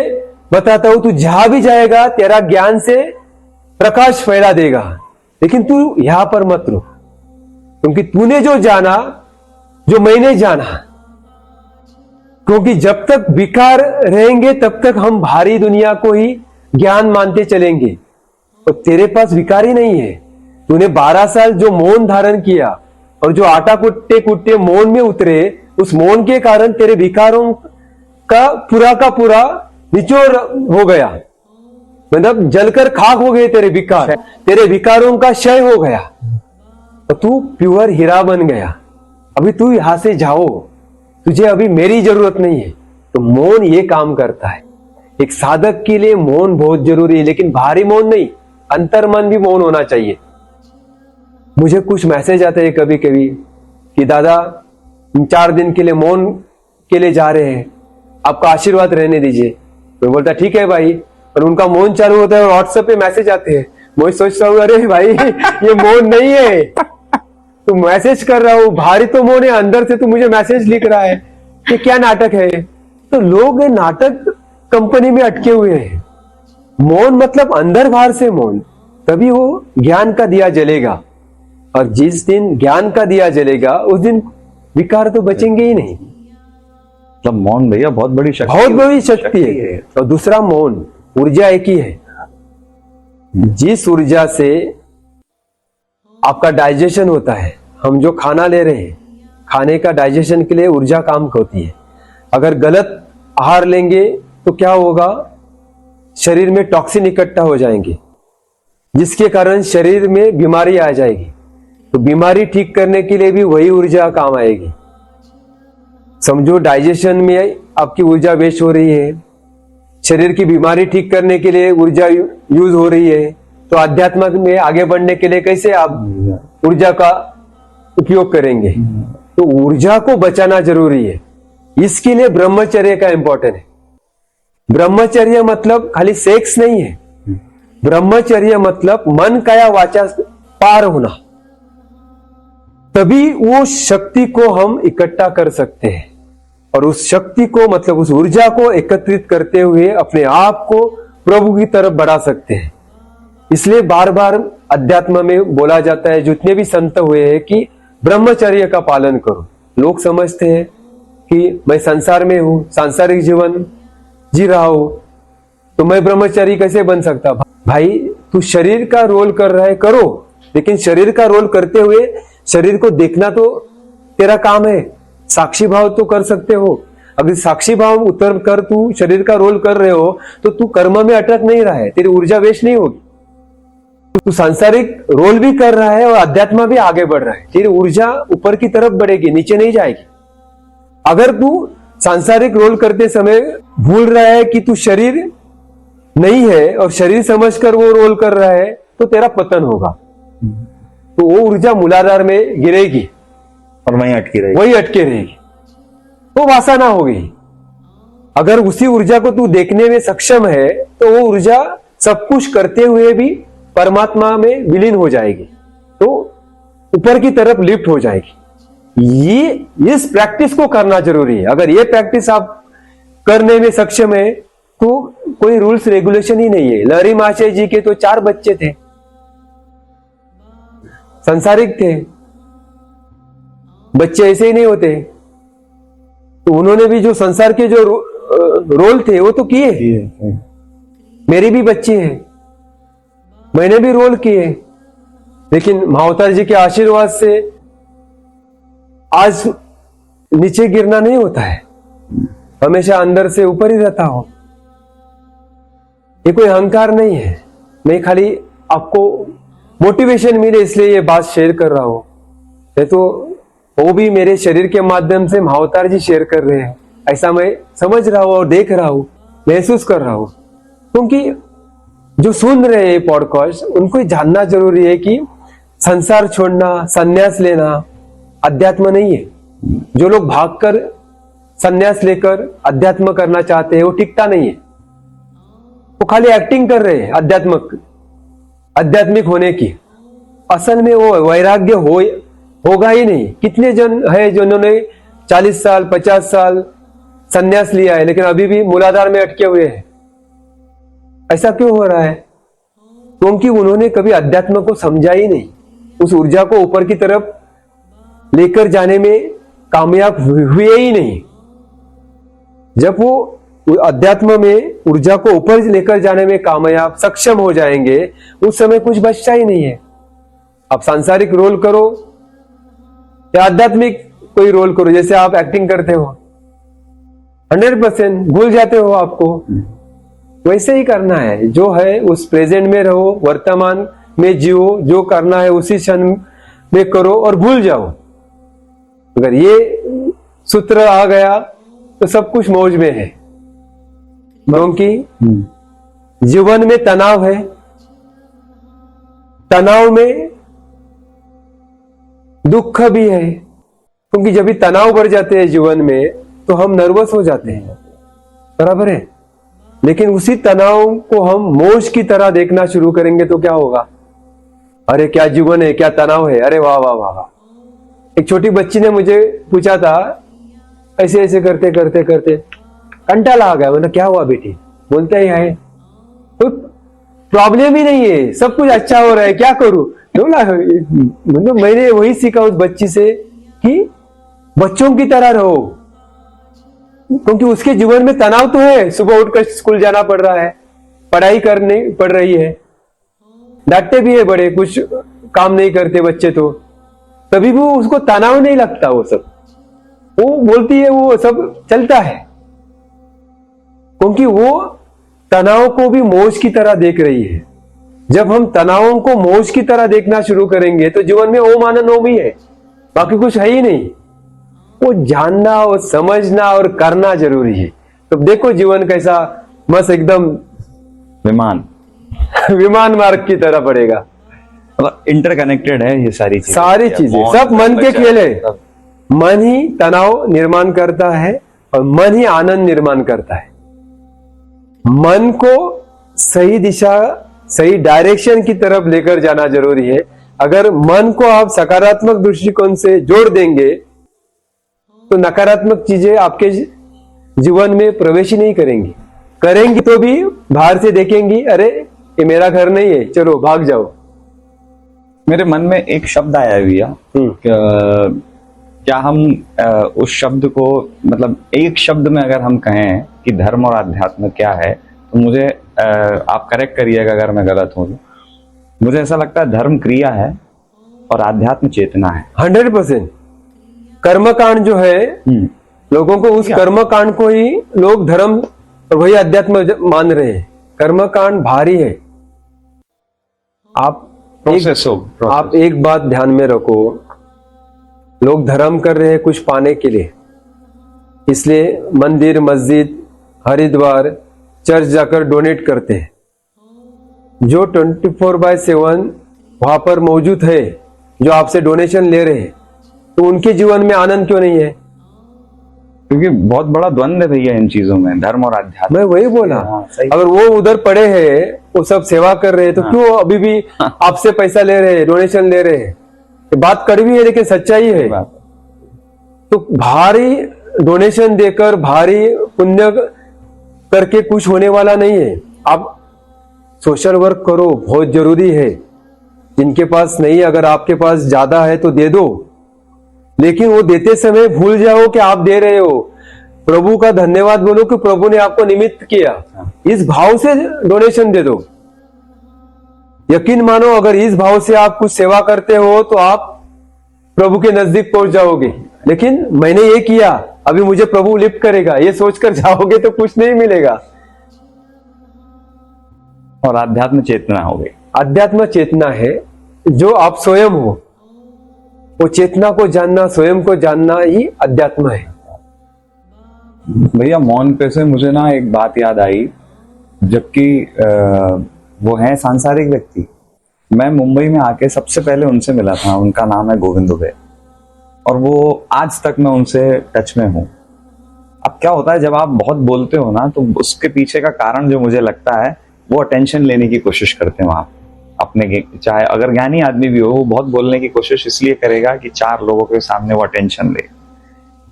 बताता हूं, तू जहां भी जाएगा तेरा ज्ञान से प्रकाश फैला देगा, लेकिन तू यहां पर मत रुक, क्योंकि तूने जो जाना, जो मैंने जाना। क्योंकि जब तक विकार रहेंगे तब तक हम भारी दुनिया को ही ज्ञान मानते चलेंगे, और तेरे पास विकार ही नहीं है। तूने 12 साल जो मौन धारण किया और जो आटा कूटते कूटते मौन में उतरे, उस मौन के कारण तेरे विकारों का पूरा निचोड़ हो गया। मतलब जलकर खाक हो गए तेरे विकार, तेरे विकारों का क्षय हो गया तो तू प्योर हीरा बन गया। अभी तू यहां से जाओ, तुझे अभी मेरी जरूरत नहीं है। तो मौन ये काम करता है। एक साधक के लिए मौन बहुत जरूरी है, लेकिन बाहरी मौन नहीं, अंतर्मन भी मौन होना चाहिए। मुझे कुछ मैसेज आते हैं कभी कभी कि दादा 4 दिन के लिए मौन के लिए जा रहे हैं, आपका आशीर्वाद रहने दीजिए। मैं बोलता ठीक है भाई, और उनका मौन चालू होता है और व्हाट्सएप पे मैसेज आते हैं। मैं सोचता हूँ अरे भाई ये मौन नहीं है, तू मैसेज कर रहा हूँ, बाहरी तो मौन है, अंदर से तू मुझे मैसेज लिख रहा है, ये क्या नाटक है। तो लोग नाटक कंपनी में अटके हुए हैं। मौन मतलब अंदर बाहर से मौन, तभी वो ज्ञान का दिया जलेगा। और जिस दिन ज्ञान का दिया जलेगा उस दिन विकार तो बचेंगे ही नहीं। मतलब मौन भैया बहुत बड़ी शक्ति, बहुत बड़ी शक्ति है। और दूसरा मौन, ऊर्जा एक ही है। जिस ऊर्जा से आपका डाइजेशन होता है, हम जो खाना ले रहे हैं, खाने का डाइजेशन के लिए ऊर्जा काम होती है। अगर गलत आहार लेंगे तो क्या होगा, शरीर में टॉक्सिन इकट्ठा हो जाएंगे, जिसके कारण शरीर में बीमारी आ जाएगी। तो बीमारी ठीक करने के लिए भी वही ऊर्जा काम आएगी। समझो डाइजेशन में आपकी ऊर्जा वेस्ट हो रही है, शरीर की बीमारी ठीक करने के लिए ऊर्जा यूज हो रही है, तो आध्यात्म में आगे बढ़ने के लिए कैसे आप ऊर्जा का उपयोग करेंगे। तो ऊर्जा को बचाना जरूरी है। इसके लिए ब्रह्मचर्य का इंपॉर्टेंट है। ब्रह्मचर्य मतलब खाली सेक्स नहीं है, ब्रह्मचर्य मतलब मन काया वाचा पार होना। तभी वो शक्ति को हम इकट्ठा कर सकते हैं, और उस शक्ति को मतलब उस ऊर्जा को एकत्रित करते हुए अपने आप को प्रभु की तरफ बढ़ा सकते हैं। इसलिए बार बार अध्यात्म में बोला जाता है, जितने भी संत हुए हैं, कि ब्रह्मचर्य का पालन करो। लोग समझते हैं कि मैं संसार में हूं, सांसारिक जीवन जी रहा हूं, तो मैं ब्रह्मचारी कैसे बन सकता। भाई तू शरीर का रोल कर रहा है, करो, लेकिन शरीर का रोल करते हुए शरीर को देखना तो तेरा काम है। साक्षी भाव तो कर सकते हो। अगर साक्षी भाव उतर कर तू शरीर का रोल कर रहे हो तो तू कर्म में अटक नहीं रहा है, तेरी ऊर्जा वेस्ट नहीं होगी। तू सांसारिक रोल भी कर रहा है और अध्यात्म भी आगे बढ़ रहा है, तेरी ऊर्जा ऊपर की तरफ बढ़ेगी, नीचे नहीं जाएगी। अगर तू सांसारिक रोल करते समय भूल रहा है कि तू शरीर नहीं है और शरीर समझकर वो रोल कर रहा है, तो तेरा पतन होगा। तो वो ऊर्जा मूलाधार में गिरेगी और वहीं अटकी रहेगी, वही अटके रहेगी, वो वासना हो गई। अगर उसी ऊर्जा को तू देखने में सक्षम है तो वो ऊर्जा सब कुछ करते हुए भी परमात्मा में विलीन हो जाएगी, तो ऊपर की तरफ लिफ्ट हो जाएगी। ये इस प्रैक्टिस को करना जरूरी है। अगर ये प्रैक्टिस आप करने में सक्षम है तो कोई रूल्स रेगुलेशन ही नहीं है। लहरी महाशय जी के तो 4 बच्चे थे, संसारिक थे, बच्चे ऐसे ही नहीं होते। तो उन्होंने भी जो संसार के जो रोल थे वो तो किए। मेरी भी बच्ची है, मैंने भी रोल किए, लेकिन महाअवतार जी के आशीर्वाद से आज नीचे गिरना नहीं होता है, हमेशा अंदर से ऊपर ही रहता हूं। ये कोई अहंकार नहीं है, मैं खाली आपको मोटिवेशन मिले इसलिए ये बात शेयर कर रहा हूं। ये तो वो भी मेरे शरीर के माध्यम से महाअवतार जी शेयर कर रहे हैं, ऐसा मैं समझ रहा हूं और देख रहा हूं, महसूस कर रहा हूं। क्योंकि जो सुन रहे हैं पॉडकास्ट, उनको जानना जरूरी है कि संसार छोड़ना, संन्यास लेना अध्यात्म नहीं है। जो लोग भागकर संन्यास लेकर अध्यात्म करना चाहते हैं वो टिकता नहीं है, वो खाली एक्टिंग कर रहे हैं आध्यात्मिक होने की। असल में वो वैराग्य होगा ही नहीं। कितने जन है जिन्होंने 40 साल 50 साल संन्यास लिया है लेकिन अभी भी मूलाधार में अटके हुए हैं। ऐसा क्यों हो रहा है? क्योंकि उन्होंने कभी अध्यात्म को समझा ही नहीं, उस ऊर्जा को ऊपर की तरफ लेकर जाने में कामयाब हुए ही नहीं। जब वो अध्यात्म में ऊर्जा को ऊपर लेकर जाने में कामयाब सक्षम हो जाएंगे, उस समय कुछ बचता ही नहीं है। आप सांसारिक रोल करो या आध्यात्मिक कोई रोल करो, जैसे आप एक्टिंग करते हो, 100% भूल जाते हो आपको। वैसे ही करना है, जो है उस प्रेजेंट में रहो, वर्तमान में जियो, जो करना है उसी क्षण में करो और भूल जाओ। अगर ये सूत्र आ गया तो सब कुछ मौज में है। क्योंकि जीवन में तनाव है, तनाव में दुख भी है, क्योंकि जब भी तनाव बढ़ जाते हैं जीवन में तो हम नर्वस हो जाते हैं, बराबर है। लेकिन उसी तनाव को हम मौज की तरह देखना शुरू करेंगे तो क्या होगा? अरे क्या जीवन है, क्या तनाव है, अरे वाह वाह वाह वाह। एक छोटी बच्ची ने मुझे पूछा था, ऐसे ऐसे करते करते करते कंटाला आ गया। मतलब क्या हुआ बेटी? बोलते ही है कोई प्रॉब्लम ही नहीं है, सब कुछ अच्छा हो रहा है, क्या करूं? मतलब मैंने वही सीखा उस बच्ची से कि बच्चों की तरह रहो, क्योंकि उसके जीवन में तनाव तो है, सुबह उठकर स्कूल जाना पड़ रहा है, पढ़ाई करनी पड़ रही है, डांटते भी है बड़े, कुछ काम नहीं करते बच्चे तो तभी भी उसको तनाव नहीं लगता। वो सब वो बोलती है वो सब चलता है, क्योंकि वो तनाव को भी मौज की तरह देख रही है। जब हम तनावों को मौज की तरह देखना शुरू करेंगे तो जीवन में ओम आनंद ओम ही है, बाकी कुछ है ही नहीं। वो जानना और समझना और करना जरूरी है। तो देखो जीवन कैसा मस्त एकदम विमान मार्ग की तरह पड़ेगा। इंटरकनेक्टेड है ये सारी चीजें सब मन के खेल है। मन ही तनाव निर्माण करता है और मन ही आनंद निर्माण करता है। मन को सही दिशा, सही डायरेक्शन की तरफ लेकर जाना जरूरी है। अगर मन को आप सकारात्मक दृष्टिकोण से जोड़ देंगे तो नकारात्मक चीजें आपके जीवन में प्रवेश ही नहीं करेंगी तो भी बाहर से देखेंगी, अरे ये मेरा घर नहीं है, चलो भाग जाओ। मेरे मन में एक शब्द आया भैया, क्या हम उस शब्द को, मतलब एक शब्द में अगर हम कहें कि धर्म और अध्यात्म क्या है, तो मुझे आप करेक्ट करिएगा अगर मैं गलत हूं। मुझे ऐसा लगता है धर्म क्रिया है और आध्यात्म चेतना है। 100% कर्मकांड जो है, लोगों को उस कर्मकांड को ही लोग धर्म और वही अध्यात्म मान रहे हैं। कर्मकांड भारी है। आप एक बात ध्यान में रखो, लोग धर्म कर रहे हैं कुछ पाने के लिए, इसलिए मंदिर, मस्जिद, हरिद्वार, चर्च जाकर डोनेट करते हैं। जो 24/7 वहां पर मौजूद है, जो आपसे डोनेशन ले रहे हैं, तो उनके जीवन में आनंद क्यों नहीं है? क्योंकि बहुत बड़ा द्वंद्व है भैया इन चीजों में, धर्म और अध्यात्म। मैं वही बोला, अगर वो उधर पड़े हैं, वो सब सेवा कर रहे हैं, तो क्यों अभी भी आपसे पैसा ले रहे हैं, डोनेशन ले रहे हैं? बात कड़वी है लेकिन सच्चाई है। तो भारी डोनेशन देकर, भारी पुण्य करके कुछ होने वाला नहीं है। आप सोशल वर्क करो, बहुत जरूरी है। जिनके पास नहीं, अगर आपके पास ज्यादा है तो दे दो, लेकिन वो देते समय भूल जाओ कि आप दे रहे हो। प्रभु का धन्यवाद बोलो कि प्रभु ने आपको निमित्त किया, इस भाव से डोनेशन दे दो। यकीन मानो, अगर इस भाव से आप कुछ सेवा करते हो तो आप प्रभु के नजदीक पहुंच जाओगे। लेकिन मैंने ये किया, अभी मुझे प्रभु लिफ्ट करेगा, ये सोचकर जाओगे तो कुछ नहीं मिलेगा। और आध्यात्म चेतना हो गई। अध्यात्म चेतना है जो आप स्वयं हो, वो चेतना को जानना, स्वयं को जानना ही अध्यात्म है। भैया मौन पे से मुझे ना एक बात याद आई, जबकि वो है सांसारिक व्यक्ति। मैं मुंबई में आके सबसे पहले उनसे मिला था, उनका नाम है गोविंद दुबे, और वो आज तक मैं उनसे टच में हूँ। अब क्या होता है, जब आप बहुत बोलते हो ना, तो उसके पीछे का कारण जो मुझे लगता है, वो अटेंशन लेने की कोशिश करते हैं वहां अपने। चाहे अगर ज्ञानी आदमी भी हो, वो बहुत बोलने की कोशिश इसलिए करेगा कि 4 लोगों के सामने वो अटेंशन ले।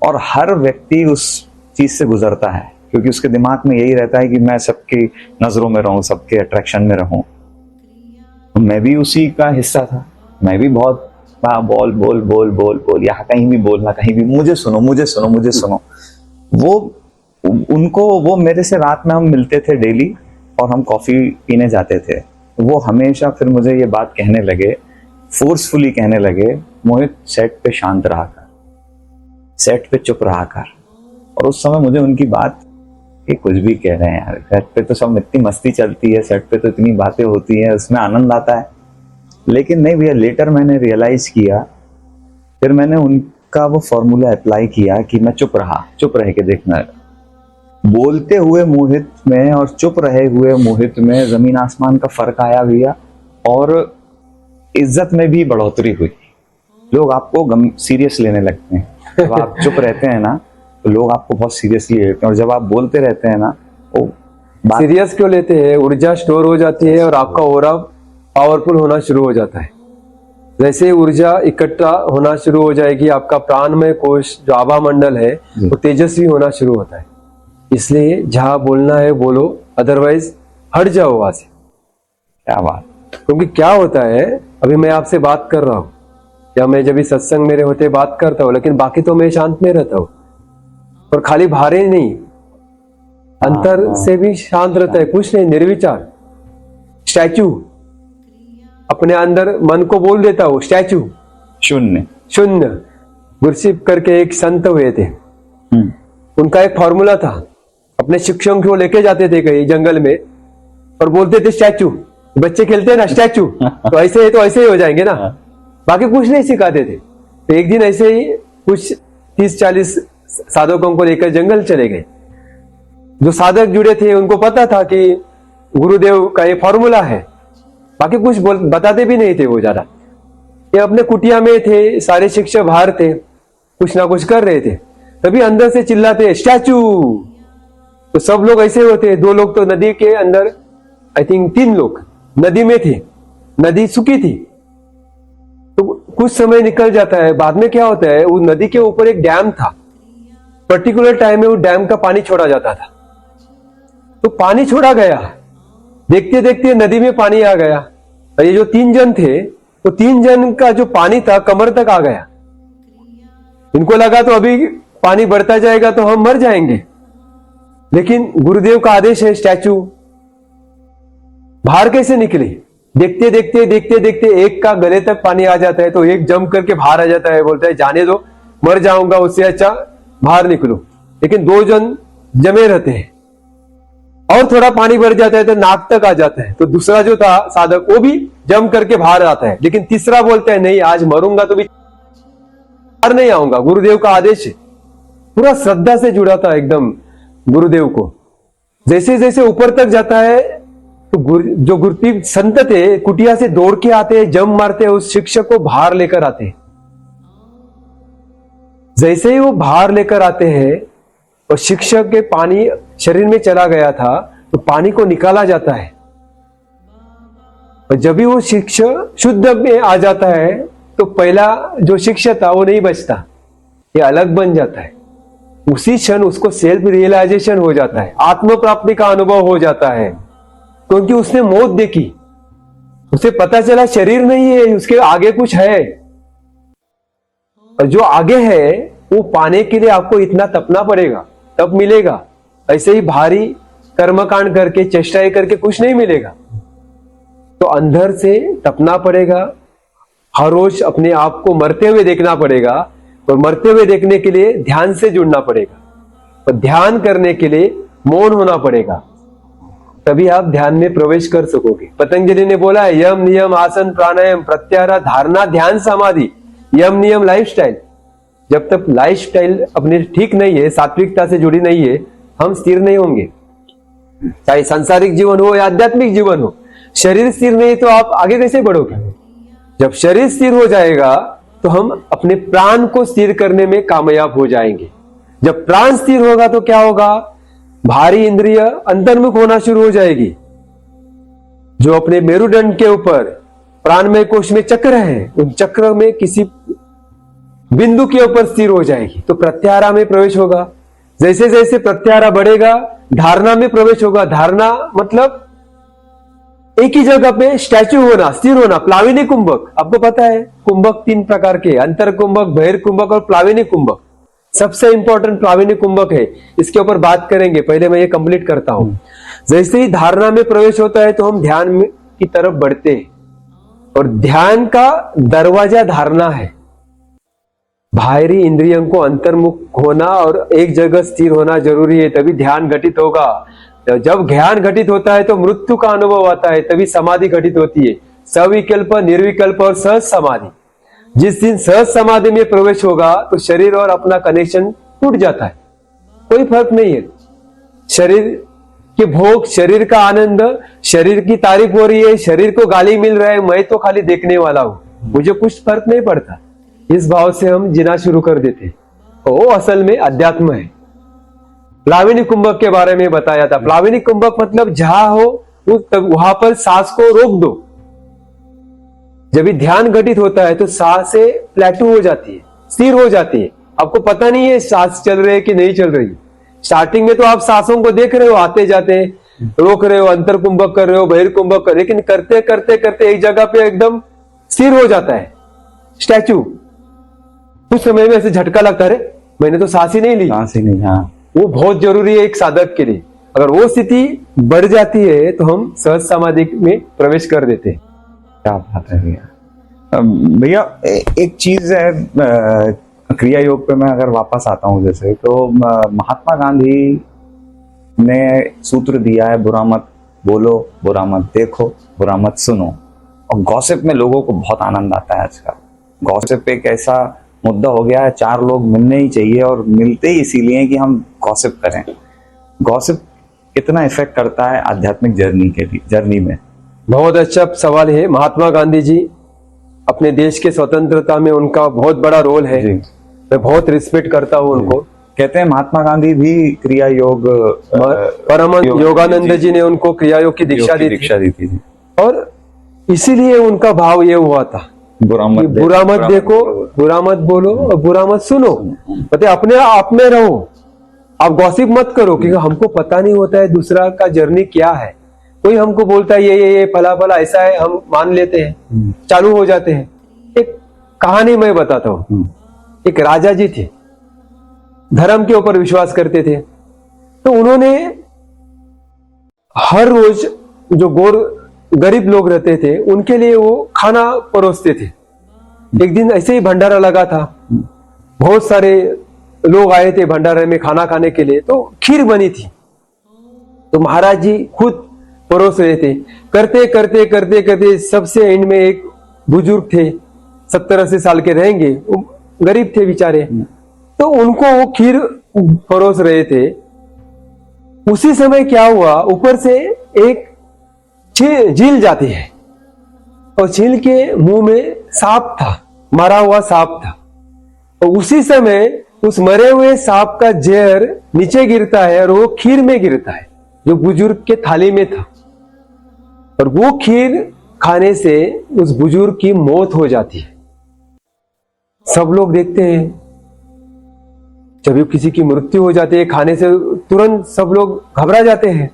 और हर व्यक्ति उस चीज से गुजरता है, क्योंकि उसके दिमाग में यही रहता है कि मैं सबकी नजरों में रहूं, सबके अट्रैक्शन में रहूं। मैं भी उसी का हिस्सा था। मैं भी बहुत बोल बोल बोल बोल बोल, यहाँ कहीं भी बोलना, कहीं भी मुझे सुनो मुझे सुनो मुझे सुनो। वो मेरे से रात में हम मिलते थे डेली, और हम कॉफी पीने जाते थे। वो हमेशा फिर मुझे ये बात कहने लगे, फोर्सफुली कहने लगे, मोहित सेट पे शांत रहा कर, सेट पे चुप रहा कर। और उस समय मुझे उनकी बात ये कुछ भी कह रहे हैं यार, सेट पे तो सब इतनी मस्ती चलती है, सेट पे तो इतनी बातें होती है, उसमें आनंद आता है। लेकिन नहीं भैया, लेटर मैंने रियलाइज किया, फिर मैंने उनका वो फॉर्मूला अप्लाई किया कि मैं चुप रह के देखना। बोलते हुए मोहित में और चुप रहे हुए मोहित में जमीन आसमान का फर्क आया भैया, और इज्जत में भी बढ़ोतरी हुई। लोग आपको सीरियस लेने लगते हैं। जब आप चुप रहते हैं ना तो लोग आपको बहुत सीरियसली लेते हैं, और जब आप बोलते रहते हैं ना वो बात सीरियस क्यों लेते हैं? ऊर्जा स्टोर हो जाती है और आपका ऑरा पावरफुल होना शुरू हो जाता है। जैसे ऊर्जा इकट्ठा होना शुरू हो जाएगी, आपका प्राणमय कोश जो आभा मंडल है वो तेजस्वी होना शुरू होता है। इसलिए जहां बोलना है बोलो, अदरवाइज हट जाओ वहां से। क्या बात। क्योंकि क्या होता है, अभी मैं आपसे बात कर रहा हूं या मैं जब भी सत्संग मेरे होते बात करता हूं, लेकिन बाकी तो मैं शांत में रहता हूं, और खाली भारे नहीं, अंतर से भी शांत रहता है, कुछ नहीं, निर्विचार स्टैचू। अपने अंदर मन को बोल देता हूं स्टैचू, शून्य। गुरसिप करके एक संत हुए थे, उनका एक फॉर्मूला था। अपने शिक्षकों को लेके जाते थे कहीं जंगल में और बोलते थे स्टैचू। बच्चे खेलते हैं ना स्टैचू, तो ऐसे ही हो जाएंगे ना, बाकी कुछ नहीं सिखाते थे। तो एक दिन ऐसे ही कुछ 30-40 साधकों को लेकर जंगल चले गए। जो साधक जुड़े थे उनको पता था कि गुरुदेव का ये फॉर्मूला है, बाकी कुछ बताते भी नहीं थे वो ज्यादा। ये अपने कुटिया में थे, सारे शिक्षक बाहर थे, कुछ ना कुछ कर रहे थे, तभी अंदर से चिल्लाते स्टैचू। तो सब लोग ऐसे होते, 2 लोग तो नदी के अंदर, आई थिंक 3 लोग नदी में थे, नदी सूखी थी। तो कुछ समय निकल जाता है, बाद में क्या होता है, वो नदी के ऊपर एक डैम था, पर्टिकुलर टाइम में वो डैम का पानी छोड़ा जाता था। तो पानी छोड़ा गया, देखते देखते नदी में पानी आ गया, और ये जो 3 जन थे, वो 3 जन का जो पानी था कमर तक आ गया। इनको लगा तो अभी पानी बढ़ता जाएगा तो हम मर जाएंगे, लेकिन गुरुदेव का आदेश है स्टैचू। बाहर कैसे निकले? देखते देखते एक का गले तक पानी आ जाता है, तो एक जम करके बाहर आ जाता है, बोलता है जाने दो, मर जाऊंगा, उससे अच्छा बाहर निकलो। लेकिन 2 जन जमे रहते हैं, और थोड़ा पानी बढ़ जाता है तो नाक तक आ जाता है, तो दूसरा जो था साधक वो भी जम करके बाहर आता है, लेकिन तीसरा बोलता है नहीं, आज मरूंगा तो भी बाहर नहीं आऊंगा, गुरुदेव का आदेश है। पूरा श्रद्धा से जुड़ा था एकदम गुरुदेव को। जैसे जैसे ऊपर तक जाता है तो जो गुरुदेव संत थे कुटिया से दौड़ के आते हैं, जम मारते हैं, उस शिक्षक को बाहर लेकर आते हैं। जैसे ही वो बाहर लेकर आते हैं और शिक्षक के पानी शरीर में चला गया था, तो पानी को निकाला जाता है, और जब भी वो शिक्षक शुद्ध में आ जाता है तो पहला जो शिक्षक था वो नहीं बचता, ये अलग बन जाता है। उसी क्षण उसको सेल्फ रियलाइजेशन हो जाता है, आत्म प्राप्ति का अनुभव हो जाता है, क्योंकि उसने मौत देखी, उसे पता चला शरीर नहीं है, उसके आगे कुछ है, और जो आगे है वो पाने के लिए आपको इतना तपना पड़ेगा, तब मिलेगा। ऐसे ही भारी कर्मकांड करके, चेष्टाएं करके कुछ नहीं मिलेगा। तो अंदर से तपना पड़ेगा, हर रोज अपने आप को मरते हुए देखना पड़ेगा, और मरते हुए देखने के लिए ध्यान से जुड़ना पड़ेगा, और ध्यान करने के लिए मौन होना पड़ेगा, तभी आप ध्यान में प्रवेश कर सकोगे। पतंजलि ने बोला है यम नियम आसन प्राणायाम प्रत्याहार धारणा ध्यान समाधि, यम नियम लाइफस्टाइल। जब तक लाइफस्टाइल अपने ठीक नहीं है, सात्विकता से जुड़ी नहीं है, हम स्थिर नहीं होंगे, चाहे सांसारिक जीवन हो या आध्यात्मिक जीवन हो। शरीर स्थिर नहीं तो आप आगे कैसे बढ़ोगे? जब शरीर स्थिर हो जाएगा तो हम अपने प्राण को स्थिर करने में कामयाब हो जाएंगे। जब प्राण स्थिर होगा तो क्या होगा? भारी इंद्रिय अंतर्मुख होना शुरू हो जाएगी। जो अपने मेरुदंड के ऊपर प्राणमय कोश में चक्र है, उन चक्र में किसी बिंदु के ऊपर स्थिर हो जाएगी, तो प्रत्याहार में प्रवेश होगा। जैसे जैसे प्रत्याहार बढ़ेगा, धारणा में प्रवेश होगा। धारणा मतलब एक ही जगह पे स्टैच्यू होना, स्थिर होना। प्लाविनी कुंभक, आपको पता है कुंभक 3 प्रकार के, अंतर कुंभक, बहिर् कुंभक और प्लाविनी कुंभक। सबसे इंपॉर्टेंट प्लाविनी कुंभक है, इसके ऊपर बात करेंगे, पहले मैं ये कंप्लीट करता हूं। जैसे ही धारणा में प्रवेश होता है तो हम ध्यान की तरफ बढ़ते हैं, और ध्यान का दरवाजा धारणा है। बाहरी इंद्रियों को अंतर्मुख होना और एक जगह स्थिर होना जरूरी है, तभी ध्यान घटित होगा। जब ध्यान घटित होता है तो मृत्यु का अनुभव आता है, तभी समाधि घटित होती है। सविकल्प, निर्विकल्प और सहज समाधि। जिस दिन सहज समाधि में प्रवेश होगा तो शरीर और अपना कनेक्शन टूट जाता है, कोई फर्क नहीं है। शरीर के भोग, शरीर का आनंद, शरीर की तारीफ हो रही है, शरीर को गाली मिल रहा है, मैं तो खाली देखने वाला हूं, मुझे कुछ फर्क नहीं पड़ता। इस भाव से हम जीना शुरू कर देते, वो असल में अध्यात्म है। प्लाविनी कुंभक के बारे में बताया था। प्लाविनी कुंभक मतलब जहां हो वहां पर सांस को रोक दो। जब भी ध्यान घटित होता है तो सांसें प्लेटू हो जाती है, स्थिर हो जाती है। आपको पता नहीं है सांस चल रही है कि नहीं चल रही। स्टार्टिंग में तो आप सांसों को देख रहे हो, आते जाते रोक रहे हो, अंतर कुंभक कर रहे हो, बहिर्कुंभक कर रहे हो, लेकिन करते करते करते एक जगह पे एकदम स्थिर हो जाता है स्टैचू। कुछ समय में ऐसे झटका लगता है, अरे मैंने तो सांस ही नहीं ली। सांस ही नहीं, हाँ। वो बहुत जरूरी है एक साधक के लिए। अगर वो स्थिति बढ़ जाती है तो हम सहज समाधि में प्रवेश कर देते हैं। क्या बात है भैया। भैया एक चीज है, क्रिया योग पे मैं अगर वापस आता हूँ, जैसे तो महात्मा गांधी ने सूत्र दिया है, बुरा मत बोलो, बुरा मत देखो, बुरा मत सुनो। और गॉसिप में लोगों को बहुत आनंद आता है आजकल। गॉसिप एक ऐसा मुद्दा हो गया है, 4 लोग मिलने ही चाहिए, और मिलते ही इसीलिए कि हम गॉसिप करें। गॉसिप कितना इफेक्ट करता है आध्यात्मिक जर्नी में? बहुत अच्छा सवाल है। महात्मा गांधी जी, अपने देश के स्वतंत्रता में उनका बहुत बड़ा रोल है। मैं बहुत रिस्पेक्ट करता हूँ उनको। कहते हैं महात्मा गांधी भी क्रिया योग, परमहंस योगानंद जी ने उनको क्रिया योग की दीक्षा दी थी। और इसीलिए उनका भाव ये हुआ था, बुरा मत देखो, बुरा मत बोलो और बुरा मत सुनो। मतलब अपने आप में रहो, आप गॉसिप मत करो, क्योंकि हमको पता नहीं होता है दूसरा का जर्नी क्या है। कोई हमको बोलता है ये फला फला ऐसा है, हम मान लेते हैं, चालू हो जाते हैं। एक कहानी मैं बताता हूं। एक राजा जी थे, धर्म के ऊपर विश्वास करते थे। तो उन्होंने हर रोज जो गरीब लोग रहते थे उनके लिए वो खाना परोसते थे। एक दिन ऐसे ही भंडारा लगा था, बहुत सारे लोग आए थे भंडारे में खाना खाने के लिए। तो खीर बनी थी, तो महाराज जी खुद परोस रहे थे। करते करते करते करते सबसे एंड में एक बुजुर्ग थे, 70-80 साल के रहेंगे, गरीब थे बेचारे। तो उनको वो खीर परोस रहे थे। उसी समय क्या हुआ, ऊपर से एक झील जाती है और झील के मुंह में सांप था, मरा हुआ सांप था। और उसी समय उस मरे हुए सांप का जहर नीचे गिरता है और वो खीर में गिरता है जो बुजुर्ग के थाली में था। और वो खीर खाने से उस बुजुर्ग की मौत हो जाती है। सब लोग देखते हैं, जब भी किसी की मृत्यु हो जाती है खाने से तुरंत सब लोग घबरा जाते हैं।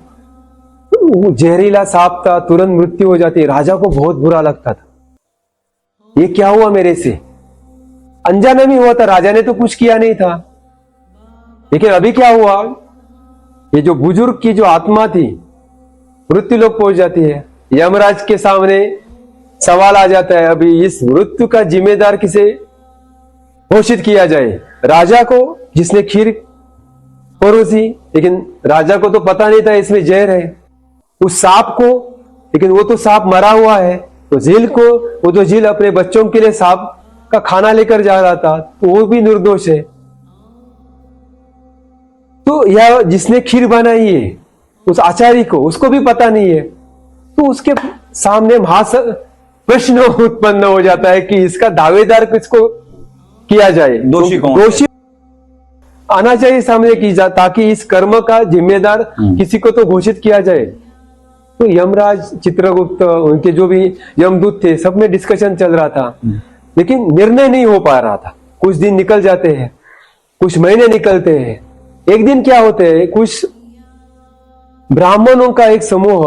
वो जहरीला सांप था, तुरंत मृत्यु हो जाती है। राजा को बहुत बुरा लगता था, ये क्या हुआ मेरे से? अनजाने में हुआ था, राजा ने तो कुछ किया नहीं था। लेकिन अभी क्या हुआ, ये जो बुजुर्ग की जो आत्मा थी मृत्यु लोग पहुंच जाती है। यमराज के सामने सवाल आ जाता है, अभी इस मृत्यु का जिम्मेदार किसे घोषित किया जाए? राजा को, जिसने खीर परोसी, लेकिन राजा को तो पता नहीं था इसमें जहर है। उस सांप को, लेकिन वो तो सांप मरा हुआ है। तो झील को, वो तो झील अपने बच्चों के लिए सांप का खाना लेकर जा रहा था, तो वो भी निर्दोष है। तो यह जिसने खीर बनाई है उस आचार्य को, उसको भी पता नहीं है। तो उसके सामने प्रश्न उत्पन्न हो जाता है कि इसका दावेदार किसको किया जाए, दोषी कौन? दोषी आना चाहिए सामने की जा, ताकि इस कर्म का जिम्मेदार किसी को तो घोषित किया जाए। तो यमराज, चित्रगुप्त, उनके जो भी यमदूत थे, सब में डिस्कशन चल रहा था, लेकिन निर्णय नहीं हो पा रहा था। कुछ दिन निकल जाते हैं, कुछ महीने निकलते हैं। एक दिन क्या होते हैं, कुछ ब्राह्मणों का एक समूह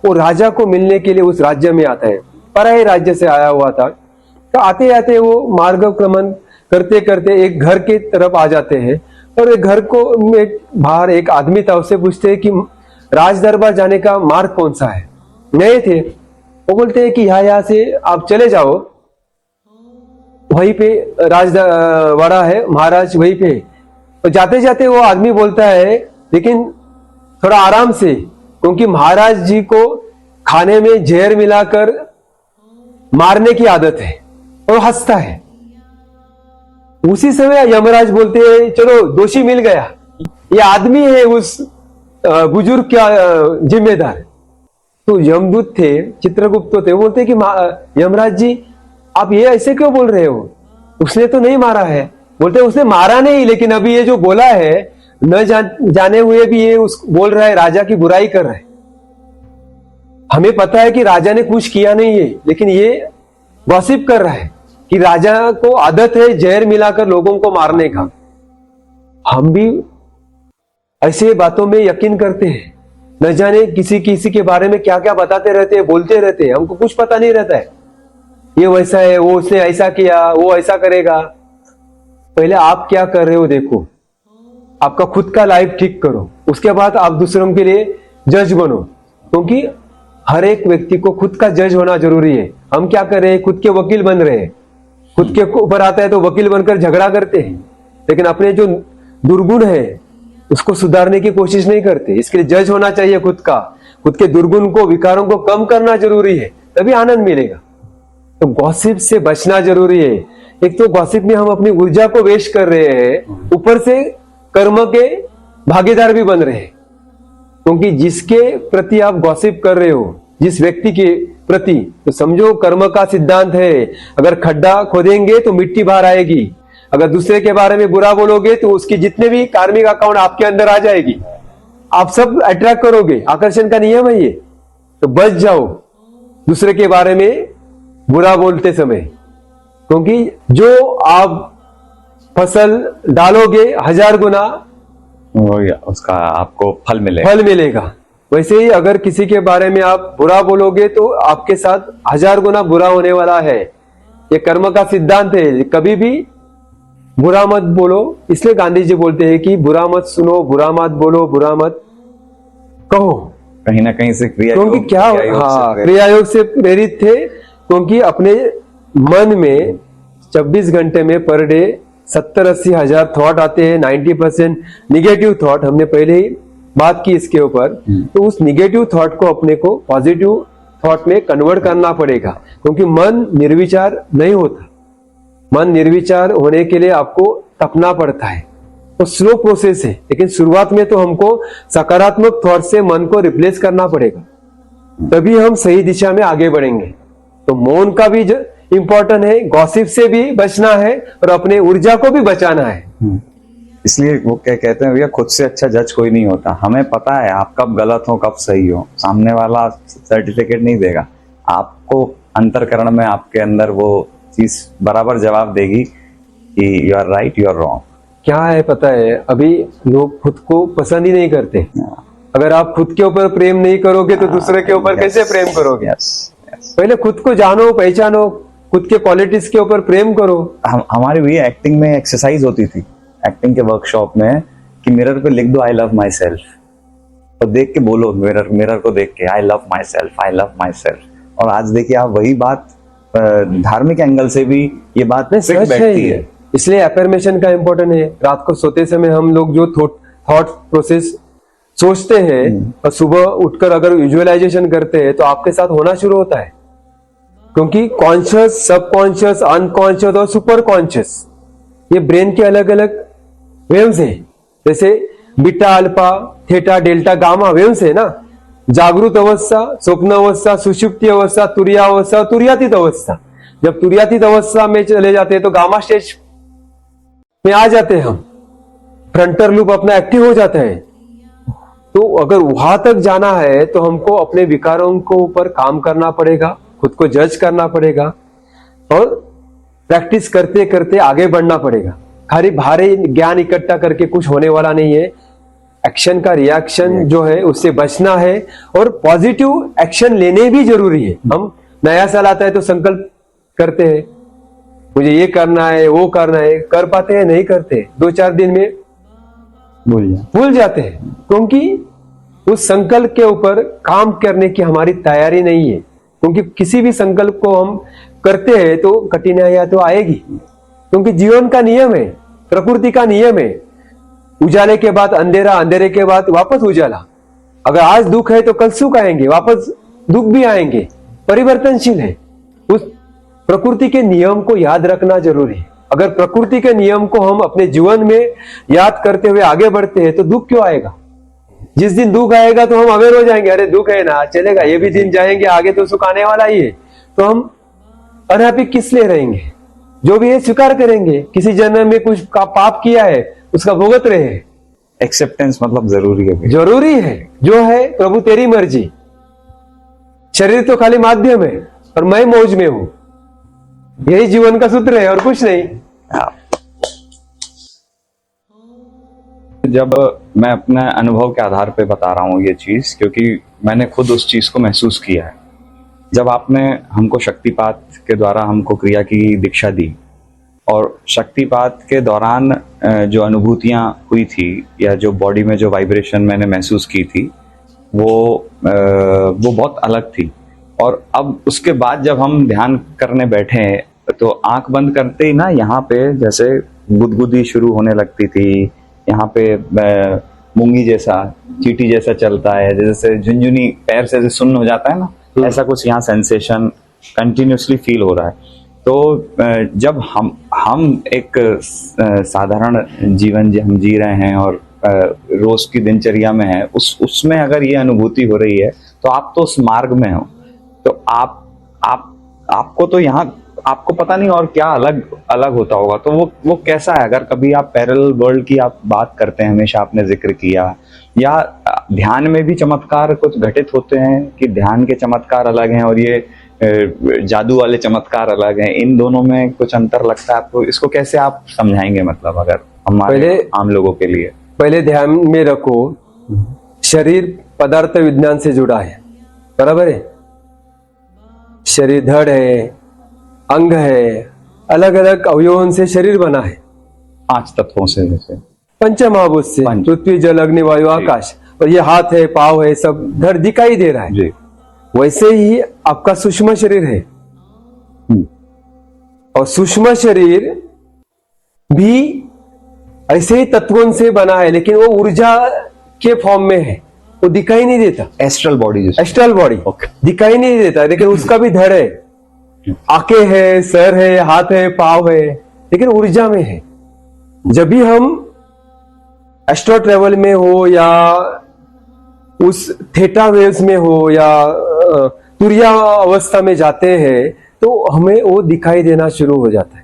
वो राजा को मिलने के लिए उस राज्य में आता है। पराये राज्य से आया हुआ था। तो आते आते वो मार्गक्रमण करते करते एक घर की तरफ आ जाते हैं। और एक घर को बाहर एक आदमी था, उससे पूछते हैं कि राज दरबार जाने का मार्ग कौन सा है? नए थे, वो बोलते हैं कि यहाँ से आप चले जाओ, वहीं पे राजवाड़ा है, महाराज वहीं पे। और जाते जाते वो आदमी बोलता है लेकिन थोड़ा आराम से, क्योंकि महाराज जी को खाने में जहर मिलाकर मारने की आदत है। और हंसता है। उसी समय यमराज बोलते हैं चलो दोषी मिल गया, ये आदमी है उस बुजुर्ग का जिम्मेदार। तो यमदूत थे, चित्रगुप्त थे, वो बोलते कि यमराज जी आप ये ऐसे क्यों बोल रहे हो, उसने तो नहीं मारा है। बोलते उसने मारा नहीं, लेकिन अभी ये जो बोला है न जाने हुए भी ये बोल रहा है, राजा की बुराई कर रहा है। हमें पता है कि राजा ने कुछ किया नहीं है, लेकिन ये गॉसिप कर रहा है कि राजा को आदत है जहर मिलाकर लोगों को मारने का। हम भी ऐसे बातों में यकीन करते हैं, न जाने किसी किसी के बारे में क्या क्या बताते रहते हैं, बोलते रहते हैं, हमको कुछ पता नहीं रहता है। ये वैसा है, वो उसने ऐसा किया, वो ऐसा करेगा। पहले आप क्या कर रहे हो देखो, आपका खुद का लाइफ ठीक करो, उसके बाद आप दूसरों के लिए जज बनो। क्योंकि हर एक व्यक्ति को खुद का जज होना जरूरी है। हम क्या कर रहे हैं, खुद के वकील बन रहे हैं। खुद के ऊपर आता है तो वकील बनकर झगड़ा करते हैं, लेकिन अपने जो दुर्गुण है उसको सुधारने की कोशिश नहीं करते। इसके लिए जज होना चाहिए खुद का। खुद के दुर्गुण को, विकारों को कम करना जरूरी है, तभी आनंद मिलेगा। तो गॉसिप से बचना जरूरी है। एक तो गॉसिप में हम अपनी ऊर्जा को वेस्ट कर रहे हैं, ऊपर से कर्म के भागीदार भी बन रहे हैं। क्योंकि जिसके प्रति आप गॉसिप कर रहे हो, जिस व्यक्ति के प्रति, तो समझो कर्म का सिद्धांत है, अगर खड्डा खोदेंगे तो मिट्टी बाहर आएगी। अगर दूसरे के बारे में बुरा बोलोगे तो उसकी जितने भी कार्मिक अकाउंट आपके अंदर आ जाएगी, आप सब अट्रैक्ट करोगे। आकर्षण का नियम है ये। तो बच जाओ दूसरे के बारे में बुरा बोलते समय, क्योंकि जो आप फसल डालोगे 1000 गुना उसका आपको फल मिलेगा। वैसे ही अगर किसी के बारे में आप बुरा बोलोगे तो आपके साथ 1000 गुना बुरा होने वाला है। ये कर्म का सिद्धांत है। कभी भी बुरा मत बोलो। इसलिए गांधी जी बोलते हैं कि बुरा मत सुनो, बुरा मत बोलो, बुरा मत कहो। कहीं ना कहीं से क्योंकि क्या क्रियायोग से प्रेरित थे। क्योंकि अपने मन में 24 घंटे में पर डे 70-80 हजार थॉट आते हैं। 90% निगेटिव थॉट, हमने पहले ही बात की इसके ऊपर। तो उस निगेटिव थॉट को अपने को पॉजिटिव थॉट में कन्वर्ट करना पड़ेगा, क्योंकि मन निर्विचार नहीं होता। मन निर्विचार होने के लिए आपको तपना पड़ता है। तो स्लो प्रोसेस है, लेकिन शुरुआत में तो हमको सकारात्मक थॉट से मन को रिप्लेस करना पड़ेगा, तभी हम सही दिशा में आगे बढ़ेंगे। तो मौन का भी इंपॉर्टेंट है, गॉसिप से भी बचना है और अपने ऊर्जा को भी बचाना है। इसलिए वो क्या कहते हैं भैया, खुद से अच्छा जज कोई नहीं होता। हमें पता है आप कब गलत हो कब सही हो, सामने वाला सर्टिफिकेट नहीं देगा आपको। अंतरकरण में आपके अंदर वो चीज बराबर जवाब देगी कि you are right, you are wrong. क्या है पता है, अभी लोग खुद को पसंद ही नहीं करते। अगर आप खुद के ऊपर प्रेम नहीं करोगे तो दूसरे के ऊपर कैसे प्रेम करोगे? पहले खुद को जानो, पहचानो, खुद के क्वालिटीज के ऊपर प्रेम करो। हमारी भी एक्टिंग में एक्सरसाइज होती थी, एक्टिंग के वर्कशॉप में, कि मिरर पे लिख दो आई लव माई सेल्फ, और देख के बोलो मिरर को देख के I love my self, I love my self. और आज देखिए आप वही बात धार्मिक एंगल से भी ये बात फिट बैठती है। इसलिए अफर्मेशन का इंपॉर्टेंट है। रात को सोते समय हम लोग जो थॉट प्रोसेस सोचते हैं और सुबह उठकर अगर विजुअलाइजेशन करते हैं तो आपके साथ होना शुरू होता है। क्योंकि कॉन्शियस, सबकॉन्शियस, अनकॉन्शियस और सुपर कॉन्शियस, ये ब्रेन के अलग अलग वेव्स हैं। जैसे beta, alpha, theta, delta, gamma waves है ना। जागृत अवस्था, स्वप्न अवस्था, सुषुप्ति अवस्था, तुरीयावस्था, तुरीयातीत अवस्था। जब तुरीयातीत अवस्था में चले जाते हैं तो गामा स्टेज में आ जाते हैं हम, फ्रंटल लूप अपना एक्टिव हो जाता है। तो अगर वहां तक जाना है तो हमको अपने विकारों को ऊपर काम करना पड़ेगा, खुद को जज करना पड़ेगा और प्रैक्टिस करते करते आगे बढ़ना पड़ेगा। खाली भारी ज्ञान इकट्ठा करके कुछ होने वाला नहीं है। एक्शन का रिएक्शन जो है उससे बचना है और पॉजिटिव एक्शन लेने भी जरूरी है। हम नया साल आता है तो संकल्प करते हैं, मुझे ये करना है, वो करना है, कर पाते हैं? नहीं करते। 2-4 दिन में भूल जाते हैं, क्योंकि उस संकल्प के ऊपर काम करने की हमारी तैयारी नहीं है। क्योंकि किसी भी संकल्प को हम करते हैं तो कठिनाइयां तो आएगी, क्योंकि जीवन का नियम है, प्रकृति का नियम है। उजाले के बाद अंधेरा, अंधेरे के बाद वापस उजाला। अगर आज दुख है तो कल सुख आएंगे, वापस दुख भी आएंगे, परिवर्तनशील है। उस प्रकृति के नियम को याद रखना जरूरी है। अगर प्रकृति के नियम को हम अपने जीवन में याद करते हुए आगे बढ़ते हैं तो दुख क्यों आएगा? जिस दिन दुख आएगा तो हम अवेयर हो जाएंगे, अरे दुख है ना, चलेगा, ये भी दिन जाएंगे, आगे तो सुख आने वाला ही है। तो हम अनहैप्पी किस लिए रहेंगे? जो भी है स्वीकार करेंगे, किसी जन्म में कुछ का पाप किया है उसका भुगत रहे। एक्सेप्टेंस मतलब जरूरी है। जरूरी है, जो है प्रभु तेरी मर्जी। शरीर तो खाली माध्यम है और मैं मौज में हूं, यही जीवन का सूत्र है और कुछ नहीं। जब मैं अपने अनुभव के आधार पे बता रहा हूँ ये चीज, क्योंकि मैंने खुद उस चीज को महसूस किया है। जब आपने हमको शक्तिपात के द्वारा हमको क्रिया की दीक्षा दी, और शक्तिपात के दौरान जो अनुभूतियां हुई थी या जो बॉडी में जो वाइब्रेशन मैंने महसूस की थी वो बहुत अलग थी। और अब उसके बाद जब हम ध्यान करने बैठे तो आंख बंद करते ही ना, यहाँ पे जैसे गुदगुदी शुरू होने लगती थी, यहाँ पे मूंगी जैसा, चींटी जैसा चलता है, जैसे झुंझुनी पैर से सुन्न हो जाता है ना, ऐसा कुछ यहाँ सेंसेशन कंटिन्यूसली फील हो रहा है। तो जब हम एक साधारण जीवन हम जी रहे हैं और रोज की दिनचर्या में है, उसमें अगर ये अनुभूति हो रही है तो आप तो उस मार्ग में हो, तो आपको तो यहाँ आपको पता नहीं और क्या अलग होता होगा। तो वो कैसा है? अगर कभी आप पैरेलल वर्ल्ड की आप बात करते हैं, हमेशा आपने जिक्र किया, या ध्यान में भी चमत्कार कुछ घटित होते हैं कि ध्यान के चमत्कार अलग हैं और ये जादू वाले चमत्कार अलग हैं, इन दोनों में कुछ अंतर लगता है आपको? इसको कैसे आप समझाएंगे, मतलब अगर हमारे आम लोगों के लिए? पहले ध्यान में रखो, शरीर पदार्थ विज्ञान से जुड़ा है, बराबर है। शरीर धड़ है, अंग है, अलग अलग अवयवों से शरीर बना है, 5 तत्वों से, जैसे पंचमहाभूत से, पृथ्वी जल अग्नि वायु आकाश। और ये हाथ है, पाव है, सब धड़ दिखाई दे रहा है जी। वैसे ही आपका सूक्ष्म शरीर है, और सूक्ष्म शरीर भी ऐसे ही तत्वों से बना है, लेकिन वो ऊर्जा के फॉर्म में है, वो दिखाई नहीं देता। एस्ट्रल बॉडी, एस्ट्रल बॉडी दिखाई नहीं देता, लेकिन उसका भी धड़ है, आंखें है, सर है, हाथ है, पाव है, लेकिन ऊर्जा में है। जब भी हम एस्ट्रो ट्रेवल में हो या उस थीटा वेव्स में हो या तुरिया अवस्था में जाते हैं तो हमें वो दिखाई देना शुरू हो जाता है।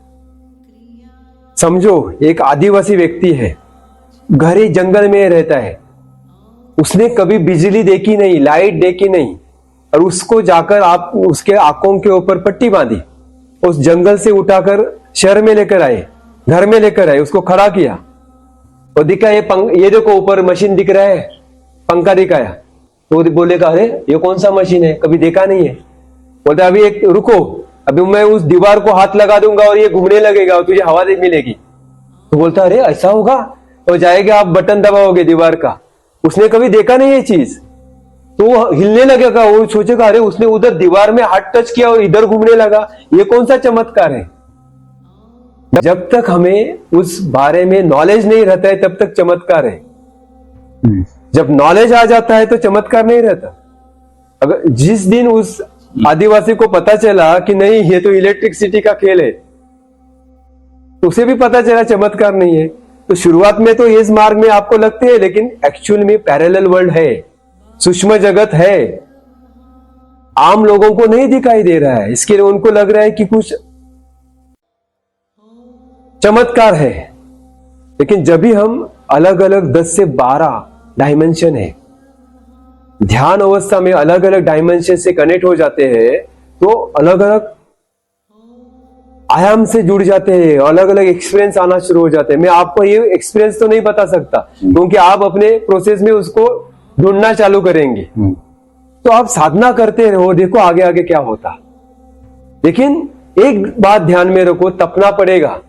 समझो एक आदिवासी व्यक्ति है, गहरे जंगल में रहता है, उसने कभी बिजली देखी नहीं, लाइट देखी नहीं, और उसको जाकर आप उसके आंखों के ऊपर पट्टी बांधी, उस जंगल से उठाकर शहर में लेकर आए, घर में लेकर आए, उसको खड़ा किया और दिखाया ये देखो ऊपर मशीन दिख रहा है, पंखा दिखाया, तो बोलेगा अरे ये कौन सा मशीन है, कभी देखा नहीं है। बोलते अभी एक रुको, अभी मैं उस दीवार को हाथ लगा दूंगा और ये घूमने लगेगा और तुझे हवा मिलेगी। तो बोलता अरे ऐसा होगा, और जाएगा आप बटन दबाओगे दीवार का, उसने कभी देखा नहीं ये चीज, तो वो हिलने लगेगा, वो सोचेगा अरे उसने उधर दीवार में हाथ टच किया और इधर घूमने लगा, ये कौन सा चमत्कार है। जब तक हमें उस बारे में नॉलेज नहीं रहता है तब तक चमत्कार है, जब नॉलेज आ जाता है तो चमत्कार नहीं रहता। अगर जिस दिन उस आदिवासी को पता चला कि नहीं ये तो इलेक्ट्रिसिटी का खेल है, तो उसे भी पता चला चमत्कार नहीं है। तो शुरुआत में तो इस मार्ग में आपको लगते हैं, लेकिन एक्चुअल में पैरेलल वर्ल्ड है, सूक्ष्म जगत है, आम लोगों को नहीं दिखाई दे रहा है, इसके लिए उनको लग रहा है कि कुछ चमत्कार है। लेकिन जब भी हम अलग अलग 10 से 12 डायमेंशन है, ध्यान अवस्था में अलग अलग डायमेंशन से कनेक्ट हो जाते हैं, तो अलग अलग आयाम से जुड़ जाते हैं, अलग अलग एक्सपीरियंस आना शुरू हो जाते हैं। मैं आपको ये एक्सपीरियंस तो नहीं बता सकता, क्योंकि आप अपने प्रोसेस में उसको ढूंढना चालू करेंगे। तो आप साधना करते रहो, देखो आगे आगे क्या होता। लेकिन एक बात ध्यान में रखो, तपना पड़ेगा।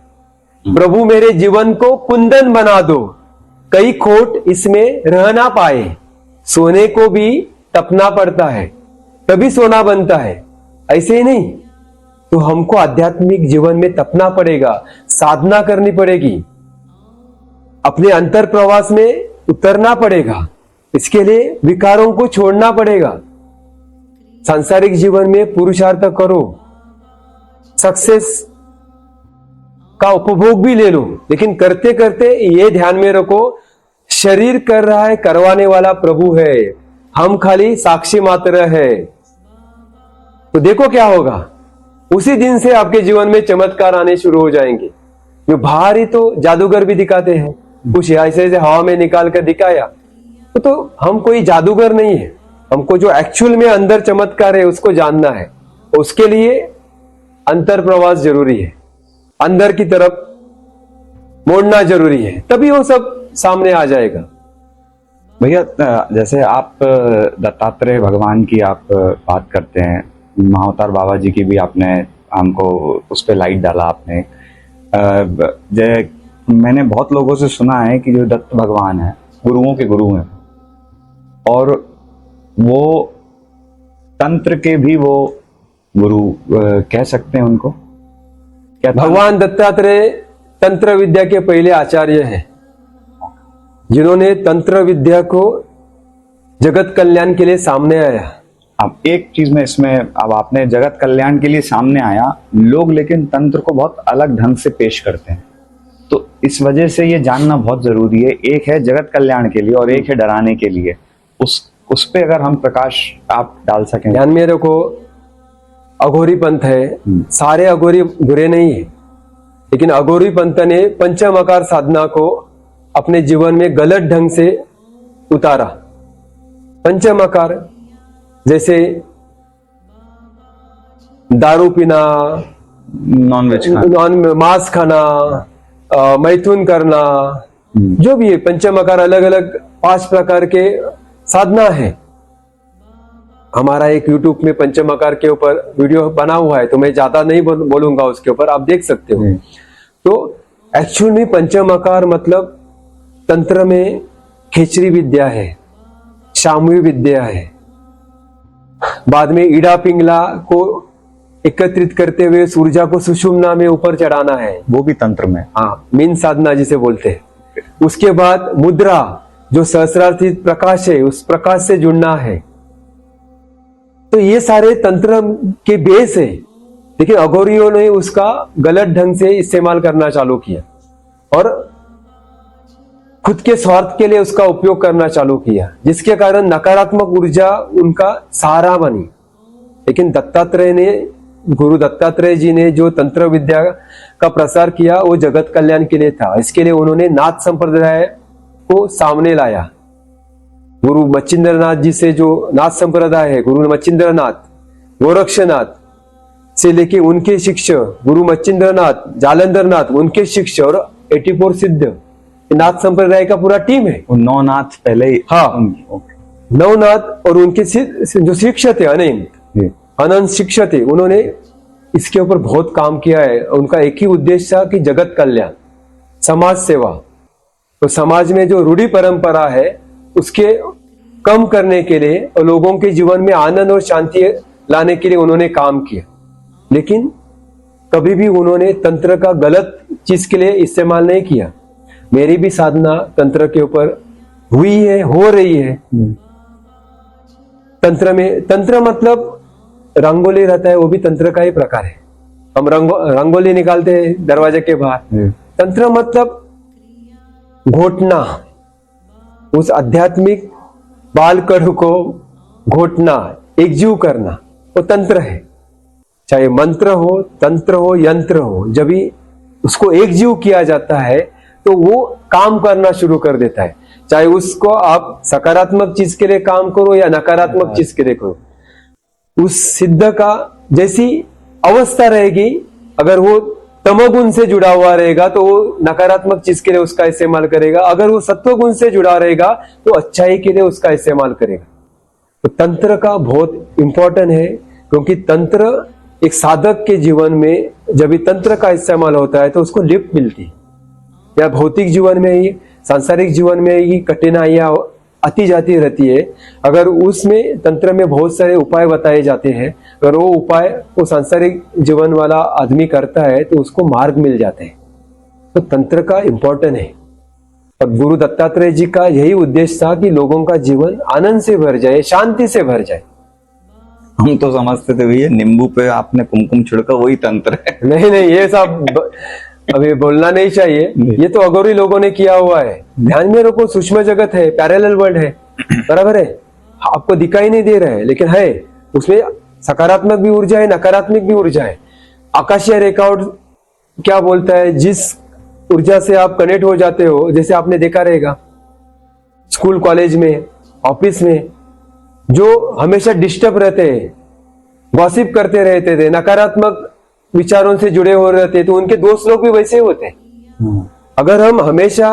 प्रभु मेरे जीवन को कुंदन बना दो, कई खोट इसमें रह ना पाए। सोने को भी तपना पड़ता है, तभी सोना बनता है, ऐसे ही नहीं। तो हमको आध्यात्मिक जीवन में तपना पड़ेगा, साधना करनी पड़ेगी, अपने अंतर प्रवास में उतरना पड़ेगा। इसके लिए विकारों को छोड़ना पड़ेगा। सांसारिक जीवन में पुरुषार्थ करो, सक्सेस का उपभोग भी ले लो, लेकिन करते करते ये ध्यान में रखो, शरीर कर रहा है, करवाने वाला प्रभु है, हम खाली साक्षी मात्र है। तो देखो क्या होगा, उसी दिन से आपके जीवन में चमत्कार आने शुरू हो जाएंगे। जो बाहर ही तो जादूगर भी दिखाते हैं, कुछ ऐसे ऐसे हवा में निकाल कर दिखाया, तो हम कोई जादूगर नहीं है। हमको जो एक्चुअल में अंदर चमत्कार है उसको जानना है। उसके लिए अंतर प्रवास जरूरी है, अंदर की तरफ मोड़ना जरूरी है, तभी वो सब सामने आ जाएगा। भैया जैसे आप दत्तात्रेय भगवान की आप बात करते हैं, महाअवतार बाबा जी की भी आपने हमको उस पर लाइट डाला आपने। मैंने बहुत लोगों से सुना है कि जो दत्त भगवान है गुरुओं के गुरु हैं, और वो तंत्र के भी वो गुरु कह सकते हैं उनको क्या? भगवान दत्तात्रेय तंत्र विद्या के पहले आचार्य हैं, जिन्होंने तंत्र विद्या को जगत कल्याण के लिए सामने आया। अब एक चीज में इसमें, अब आपने जगत कल्याण के लिए सामने आया, लोग लेकिन तंत्र को बहुत अलग ढंग से पेश करते हैं, तो इस वजह से ये जानना बहुत जरूरी है। एक है जगत कल्याण के लिए और एक है डराने के लिए। उस पे अगर हम प्रकाश आप डाल सकें। ध्यान में रखो, अघोरी पंथ है, सारे अघोरी बुरे नहीं है, लेकिन अघोरी पंथ ने पंचमकार साधना को अपने जीवन में गलत ढंग से उतारा। पंचमकार जैसे दारू पीना, नॉनवेज मांस खाना, मैथुन करना, जो भी है पंचमकार अलग अलग 5 प्रकार के साधना है। हमारा एक YouTube में पंचमकार के ऊपर वीडियो बना हुआ है, तो मैं ज्यादा नहीं बोलूंगा उसके ऊपर, आप देख सकते हो। तो एक्चुअल में पंचमकार मतलब तंत्र में खेचरी विद्या है, शामवी विद्या है। बाद में ईड़ा पिंगला को एकत्रित करते हुए सूर्या को सुषुम्ना में ऊपर चढ़ाना है, वो भी तंत्र में। हाँ, मीन साधना जिसे बोलते हैं। उसके बाद मुद्रा, जो सहस्रार्थित प्रकाश है, उस प्रकाश से जुड़ना है। तो ये सारे तंत्र के बेस है, लेकिन अघोरियों ने उसका गलत ढंग से इस्तेमाल करना चालू किया और खुद के स्वार्थ के लिए उसका उपयोग करना चालू किया, जिसके कारण नकारात्मक ऊर्जा उनका सहारा बनी। लेकिन दत्तात्रेय ने, गुरु दत्तात्रेय जी ने जो तंत्र विद्या का प्रसार किया वो जगत कल्याण के लिए था। इसके लिए उन्होंने नाथ संप्रदाय को सामने लाया। गुरु मच्छिंद्रनाथ जी से जो नाथ संप्रदाय है, गुरु मच्छिंद्रनाथ, गोरक्षनाथ से लेके उनके शिष्य गुरु मच्छिंद्रनाथ, जालंधरनाथ, उनके शिष्य और 84 सिद्ध, नाथ संप्रदाय का पूरा टीम है। नौ नाथ पहले ही। हाँ, नवनाथ और उनके जो शिक्षक थे अनंत शिक्षक थे, उन्होंने इसके ऊपर बहुत काम किया है। उनका एक ही उद्देश्य था कि जगत कल्याण, समाज सेवा। तो समाज में जो रूढ़ी परंपरा है उसके कम करने के लिए और लोगों के जीवन में आनंद और शांति लाने के लिए उन्होंने काम किया। लेकिन कभी भी उन्होंने तंत्र का गलत चीज के लिए इस्तेमाल नहीं किया। मेरी भी साधना तंत्र के ऊपर हुई है, हो रही है। तंत्र मतलब रंगोली रहता है, वो भी तंत्र का ही प्रकार है। हम रंगोली निकालते हैं दरवाजे के बाहर। तंत्र मतलब घोटना, उस आध्यात्मिक बाल कड़ को घोटना, एकजीव करना, वो तंत्र है। चाहे मंत्र हो, तंत्र हो, यंत्र हो, जब भी उसको एकजीव किया जाता है तो वो काम करना शुरू कर देता है। चाहे उसको आप सकारात्मक चीज के लिए काम करो या नकारात्मक चीज के लिए करो, उस सिद्ध का जैसी अवस्था रहेगी, अगर वो तमोगुण से जुड़ा हुआ रहेगा तो वो नकारात्मक चीज के लिए उसका इस्तेमाल करेगा। अगर वो सत्वगुण से जुड़ा रहेगा तो अच्छाई के लिए उसका इस्तेमाल करेगा। तो तंत्र का बहुत इंपॉर्टेंट है, क्योंकि तंत्र एक साधक के जीवन में जब भी तंत्र का इस्तेमाल होता है तो उसको लिफ्ट मिलती है। या भौतिक जीवन में ही, सांसारिक जीवन में ही कठिनाइयां आती जाती रहती है। अगर उसमें तंत्र में बहुत सारे उपाय बताए जाते हैं, अगर वो उपाय वो सांसारिक जीवन वाला आदमी करता है तो उसको मार्ग मिल जाते हैं। तो तंत्र का इंपॉर्टेंट है, और गुरु दत्तात्रेय जी का यही उद्देश्य था कि लोगों का जीवन आनंद से भर जाए, शांति से भर जाए। हम तो समझते थे भैया नींबू पे आपने कुमकुम छिड़का वही तंत्र है। नहीं नहीं, ये सब अभी बोलना नहीं चाहिए, ये तो अगोरी लोगों ने किया हुआ है। ध्यान में रखो, सूक्ष्म जगत है, पैरेलल वर्ल्ड है, बराबर है, आपको दिखाई नहीं दे रहा है लेकिन है, उसमें सकारात्मक भी ऊर्जा है, नकारात्मक भी ऊर्जा है। आकाशीय रेकॉर्ड क्या बोलता है, जिस ऊर्जा से आप कनेक्ट हो जाते हो, जैसे आपने देखा रहेगा स्कूल कॉलेज में ऑफिस में, जो हमेशा डिस्टर्ब रहते हैं, गॉसिप करते रहते थे, नकारात्मक विचारों से जुड़े हो रहते, तो उनके दोस्त लोग भी वैसे ही होते हैं। अगर हम हमेशा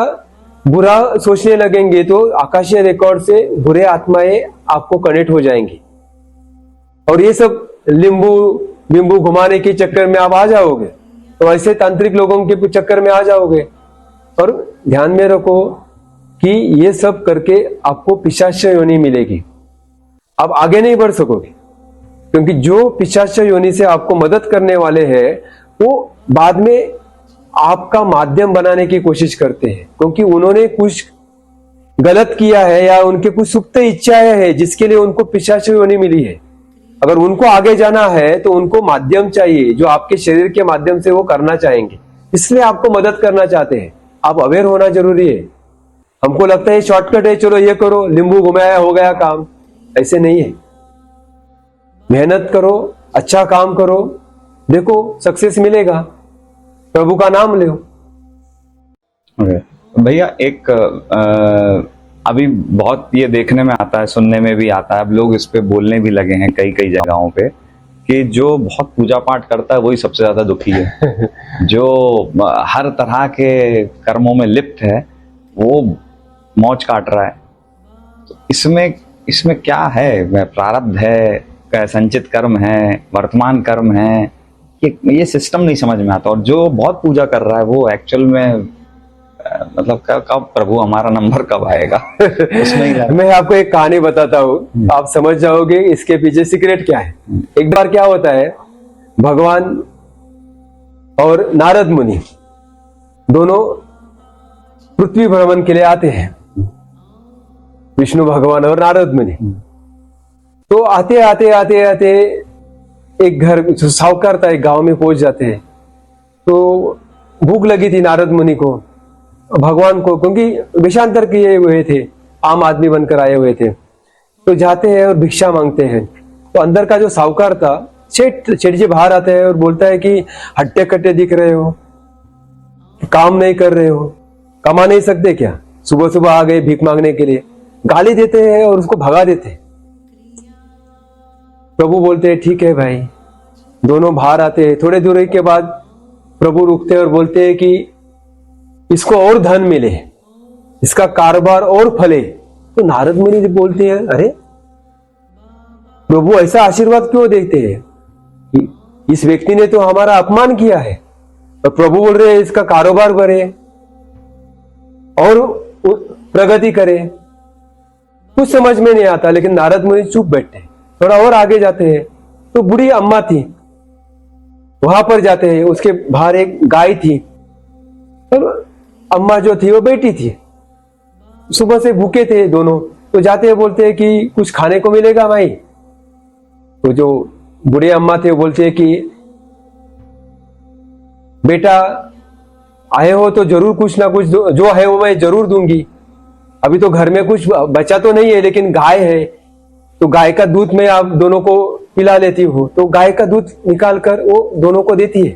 बुरा सोचने लगेंगे तो आकाशीय रिकॉर्ड से बुरे आत्माएं आपको कनेक्ट हो जाएंगी, और ये सब लींबू बिंबू घुमाने के चक्कर में आप आ जाओगे, तो ऐसे तांत्रिक लोगों के चक्कर में आ जाओगे। और ध्यान में रखो कि ये सब करके आपको पिशाच योनि मिलेगी, आप आगे नहीं बढ़ सकोगे, क्योंकि जो पिशाच योनि से आपको मदद करने वाले हैं वो बाद में आपका माध्यम बनाने की कोशिश करते हैं, क्योंकि उन्होंने कुछ गलत किया है या उनके कुछ सुप्त इच्छाएं हैं जिसके लिए उनको पिशाच योनि मिली है। अगर उनको आगे जाना है तो उनको माध्यम चाहिए जो आपके शरीर के माध्यम से वो करना चाहेंगे, इसलिए आपको मदद करना चाहते हैं। आप अवेयर होना जरूरी है। हमको लगता है शॉर्टकट है, चलो ये करो, नींबू घुमाया हो गया काम, ऐसे नहीं है। मेहनत करो, अच्छा काम करो, देखो सक्सेस मिलेगा, प्रभु का नाम लो। भैया एक अभी बहुत ये देखने में आता है, सुनने में भी आता है, अब लोग इस पे बोलने भी लगे हैं कई कई जगहों पे कि जो बहुत पूजा पाठ करता है वही सबसे ज्यादा दुखी है। जो हर तरह के कर्मों में लिप्त है वो मौज काट रहा है। तो इसमें क्या है? प्रारब्ध है, संचित कर्म है, वर्तमान कर्म है, ये सिस्टम नहीं समझ में आता। और जो बहुत पूजा कर रहा है वो एक्चुअल में मतलब कब प्रभु हमारा नंबर कब आएगा? उसमें ही मैं आपको एक कहानी बताता हूँ, आप समझ जाओगे इसके पीछे सीक्रेट क्या है। एक बार क्या होता है, भगवान और नारद मुनि दोनों पृथ्वी भ्रमण के लिए आते हैं, विष्णु भगवान और नारद मुनि। तो आते आते आते आते एक घर साहूकार था, एक गांव में पहुंच जाते हैं। तो भूख लगी थी नारद मुनि को, भगवान को, क्योंकि विषांतर किए हुए थे, आम आदमी बनकर आए हुए थे। तो जाते हैं और भिक्षा मांगते हैं। तो अंदर का जो साहूकार था, सेठ जी बाहर आते हैं और बोलता है कि हट्टे कट्टे दिख रहे हो, काम नहीं कर रहे हो, कमा नहीं सकते क्या? सुबह सुबह आ गए भीख मांगने के लिए। गाली देते हैं और उसको भगा देते हैं। प्रभु बोलते हैं ठीक है भाई। दोनों बाहर आते हैं। थोड़े दूर के बाद प्रभु रुकते हैं और बोलते हैं कि इसको और धन मिले, इसका कारोबार और फले। तो नारद मुनि बोलते हैं अरे प्रभु ऐसा आशीर्वाद क्यों देते हैं? इस व्यक्ति ने तो हमारा अपमान किया है। और प्रभु बोल रहे हैं इसका कारोबार बढ़े और प्रगति करे। कुछ समझ में नहीं आता, लेकिन नारद मुनि चुप बैठे। थोड़ा और आगे जाते हैं तो बूढ़ी अम्मा थी, वहां पर जाते हैं। उसके बाहर एक गाय थी और अम्मा जो थी वो बेटी थी। सुबह से भूखे थे दोनों। तो जाते हैं, बोलते हैं कि कुछ खाने को मिलेगा भाई? तो जो बूढ़े अम्मा थे वो बोलते हैं कि बेटा आए हो तो जरूर कुछ ना कुछ जो है वो मैं जरूर दूंगी। अभी तो घर में कुछ बचा तो नहीं है, लेकिन गाय है तो गाय का दूध मैं आप दोनों को पिला लेती हूँ। तो गाय का दूध निकाल कर वो दोनों को देती है।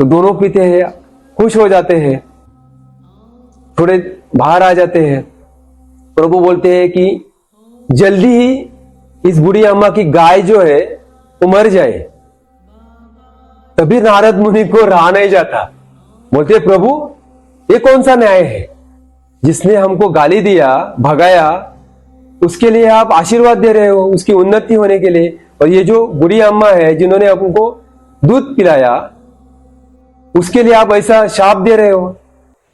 तो दोनों पीते हैं, खुश हो जाते हैं। थोड़े बाहर आ जाते हैं। प्रभु बोलते हैं कि जल्दी ही इस बूढ़ी अम्मा की गाय जो है वो मर जाए। तभी नारद मुनि को रहा नहीं जाता। बोलते प्रभु ये कौन सा न्याय है? जिसने हमको गाली दिया, भगाया, उसके लिए आप आशीर्वाद दे रहे हो उसकी उन्नति होने के लिए। और ये जो बूढ़ी अम्मा है जिन्होंने हमको दूध पिलाया, उसके लिए आप ऐसा शाप दे रहे हो।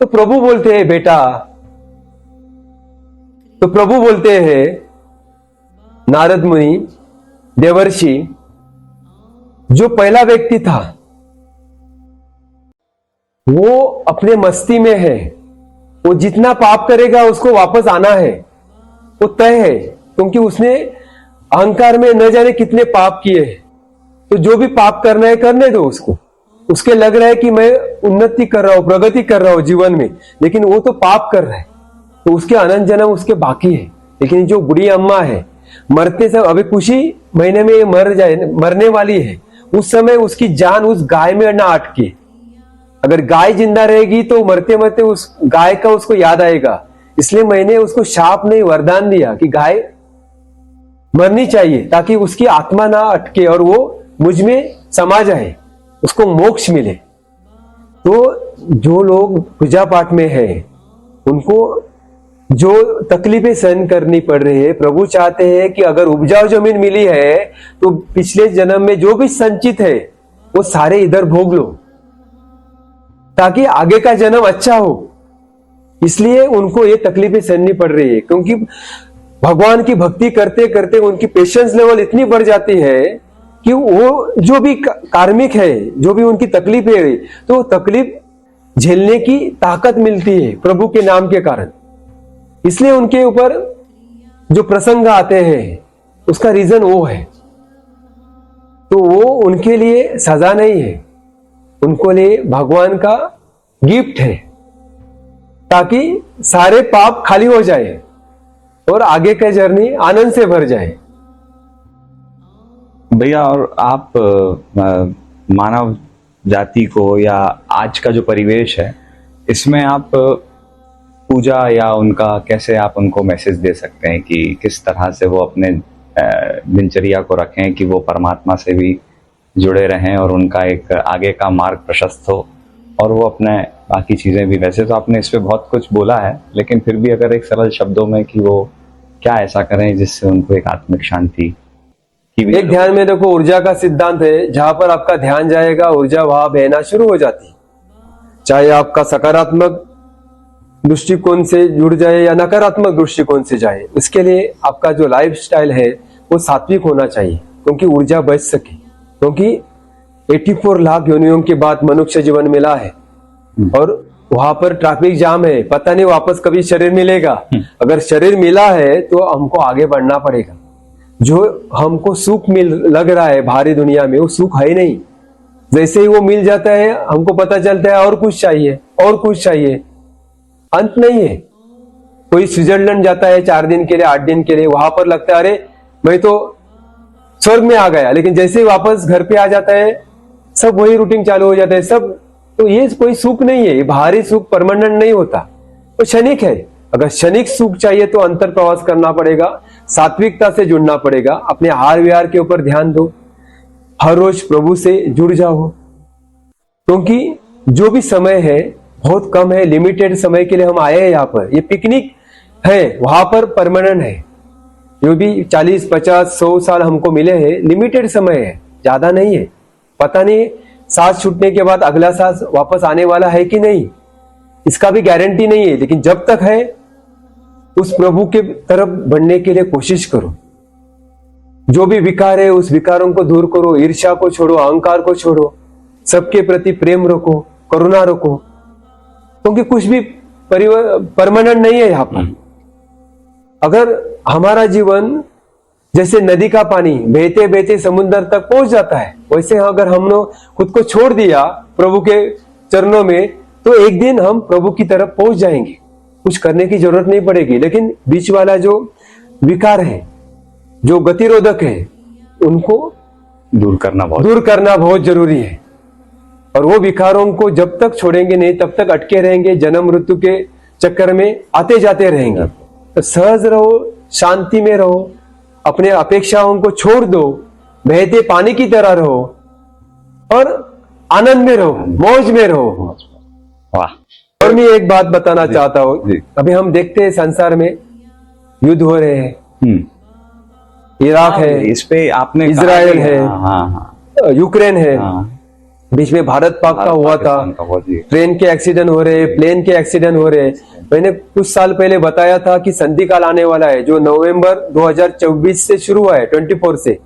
तो प्रभु बोलते हैं बेटा, तो प्रभु बोलते हैं नारद मुनि देवर्षि जो पहला व्यक्ति था वो अपने मस्ती में है, वो जितना पाप करेगा उसको वापस आना है, वो तय है, क्योंकि उसने अहंकार में न जाने कितने पाप किए हैं। तो जो भी पाप करना है करने दो उसको, उसके लग रहा है कि मैं उन्नति कर रहा हूं, प्रगति कर रहा हूं जीवन में, लेकिन वो तो पाप कर रहा है, तो उसके अनंत जन्म उसके बाकी है। लेकिन जो बुढ़ी अम्मा है, मरते समय अभी कुछ ही महीने में मरने वाली है, उस समय उसकी जान उस गाय में ना अटके। अगर गाय जिंदा रहेगी तो मरते मरते उस गाय का उसको याद आएगा, इसलिए मैंने उसको शाप नहीं वरदान दिया कि गाय मरनी चाहिए ताकि उसकी आत्मा ना अटके और वो मुझ में समा जाए, उसको मोक्ष मिले। तो जो लोग पूजा पाठ में है उनको जो तकलीफें सहन करनी पड़ रही है, प्रभु चाहते हैं कि अगर उपजाऊ जमीन मिली है तो पिछले जन्म में जो भी संचित है वो सारे इधर भोग लो ताकि आगे का जन्म अच्छा हो। इसलिए उनको ये तकलीफें सहनी पड़ रही है, क्योंकि भगवान की भक्ति करते करते उनकी पेशेंस लेवल इतनी बढ़ जाती है कि वो जो भी कार्मिक है, जो भी उनकी तकलीफ है, तो तकलीफ झेलने की ताकत मिलती है प्रभु के नाम के कारण। इसलिए उनके ऊपर जो प्रसंग आते हैं उसका रीजन वो है। तो वो उनके लिए सजा नहीं है, उनको लिए भगवान का गिफ्ट है, ताकि सारे पाप खाली हो जाए और आगे का जर्नी आनंद से भर जाए। भैया, और आप मानव जाति को या आज का जो परिवेश है इसमें आप पूजा या उनका कैसे आप उनको मैसेज दे सकते हैं कि किस तरह से वो अपने दिनचर्या को रखें कि वो परमात्मा से भी जुड़े रहें और उनका एक आगे का मार्ग प्रशस्त हो और वो अपने बाकी चीज़ें भी। वैसे तो आपने इस पे बहुत कुछ बोला है, लेकिन फिर भी अगर एक सरल शब्दों में कि वो क्या ऐसा करें जिससे उनको एक आत्मिक शांति की। एक ध्यान में देखो, ऊर्जा का सिद्धांत है, जहां पर आपका ध्यान जाएगा ऊर्जा वहां बहना शुरू हो जाती, चाहे आपका सकारात्मक दृष्टिकोण से जुड़ जाए या नकारात्मक दृष्टिकोण से जाए। इसके लिए आपका जो लाइफ स्टाइल है वो सात्विक होना चाहिए, क्योंकि ऊर्जा बच सके। क्योंकि 84 लाख योनियों के बाद मनुष्य जीवन मिला है और वहां पर ट्रैफिक जाम है, पता नहीं वापस कभी शरीर मिलेगा। अगर शरीर मिला है तो हमको आगे बढ़ना पड़ेगा। जो हमको सुख मिल लग रहा है भारी दुनिया में, वो सुख है नहीं। जैसे ही वो मिल जाता है हमको पता चलता है और कुछ चाहिए और कुछ चाहिए, अंत नहीं है। कोई स्विट्जरलैंड जाता है 4 दिन के लिए, 8 दिन के लिए, वहां पर लगता है अरे मैं तो स्वर्ग में आ गया, लेकिन जैसे ही वापस घर पे आ जाता है सब वही रूटीन चालू हो जाता है सब। तो ये कोई सुख नहीं है, ये बाहरी सुख परमानेंट नहीं होता, वो क्षणिक है। अगर क्षणिक सुख चाहिए तो अंतर प्रवास करना पड़ेगा, सात्विकता से जुड़ना पड़ेगा, अपने आहार विहार के ऊपर ध्यान दो, हर रोज प्रभु से जुड़ जाओ। क्योंकि जो भी समय है बहुत कम है, लिमिटेड समय के लिए हम आए हैं यहाँ पर। ये पिकनिक है, वहां पर परमानेंट है। जो भी 40, 50, 100 साल हमको मिले हैं, लिमिटेड समय है, ज्यादा नहीं है। पता नहीं सांस छूटने के बाद अगला सांस वापस आने वाला है कि नहीं, इसका भी गारंटी नहीं है। लेकिन जब तक है उस प्रभु के तरफ बढ़ने के लिए कोशिश करो। जो भी विकार है उस विकारों को दूर करो, ईर्ष्या को छोड़ो, अहंकार को छोड़ो, सबके प्रति प्रेम रखो, करुणा रखो। क्योंकि कुछ भी परमानेंट नहीं है यहाँ पर। अगर हमारा जीवन जैसे नदी का पानी बहते बहते समुद्र तक पहुंच जाता है, वैसे अगर हमने खुद को छोड़ दिया प्रभु के चरणों में तो एक दिन हम प्रभु की तरफ पहुंच जाएंगे, कुछ करने की जरूरत नहीं पड़ेगी। लेकिन बीच वाला जो विकार है, जो गतिरोधक है, उनको दूर करना बहुत जरूरी है। और वो विकारों को जब तक छोड़ेंगे नहीं तब तक अटके रहेंगे, जन्म मृत्यु के चक्कर में आते जाते रहेंगे। तो सहज रहो, शांति में रहो, अपने अपेक्षाओं को छोड़ दो, बहते पानी की तरह रहो और आनंद में रहो, मौज में रहो। वाह। और मैं एक बात बताना चाहता हूं, अभी हम देखते हैं संसार में युद्ध हो रहे हैं, इराक है, इस पे आपने इजराइल है, यूक्रेन है, बीच में भारत पाक का हुआ था, ट्रेन के एक्सीडेंट हो रहे, प्लेन के एक्सीडेंट हो रहे। मैंने कुछ साल पहले बताया था कि संधि काल आने वाला है, जो नवंबर 2024 से शुरू हुआ है, 24 से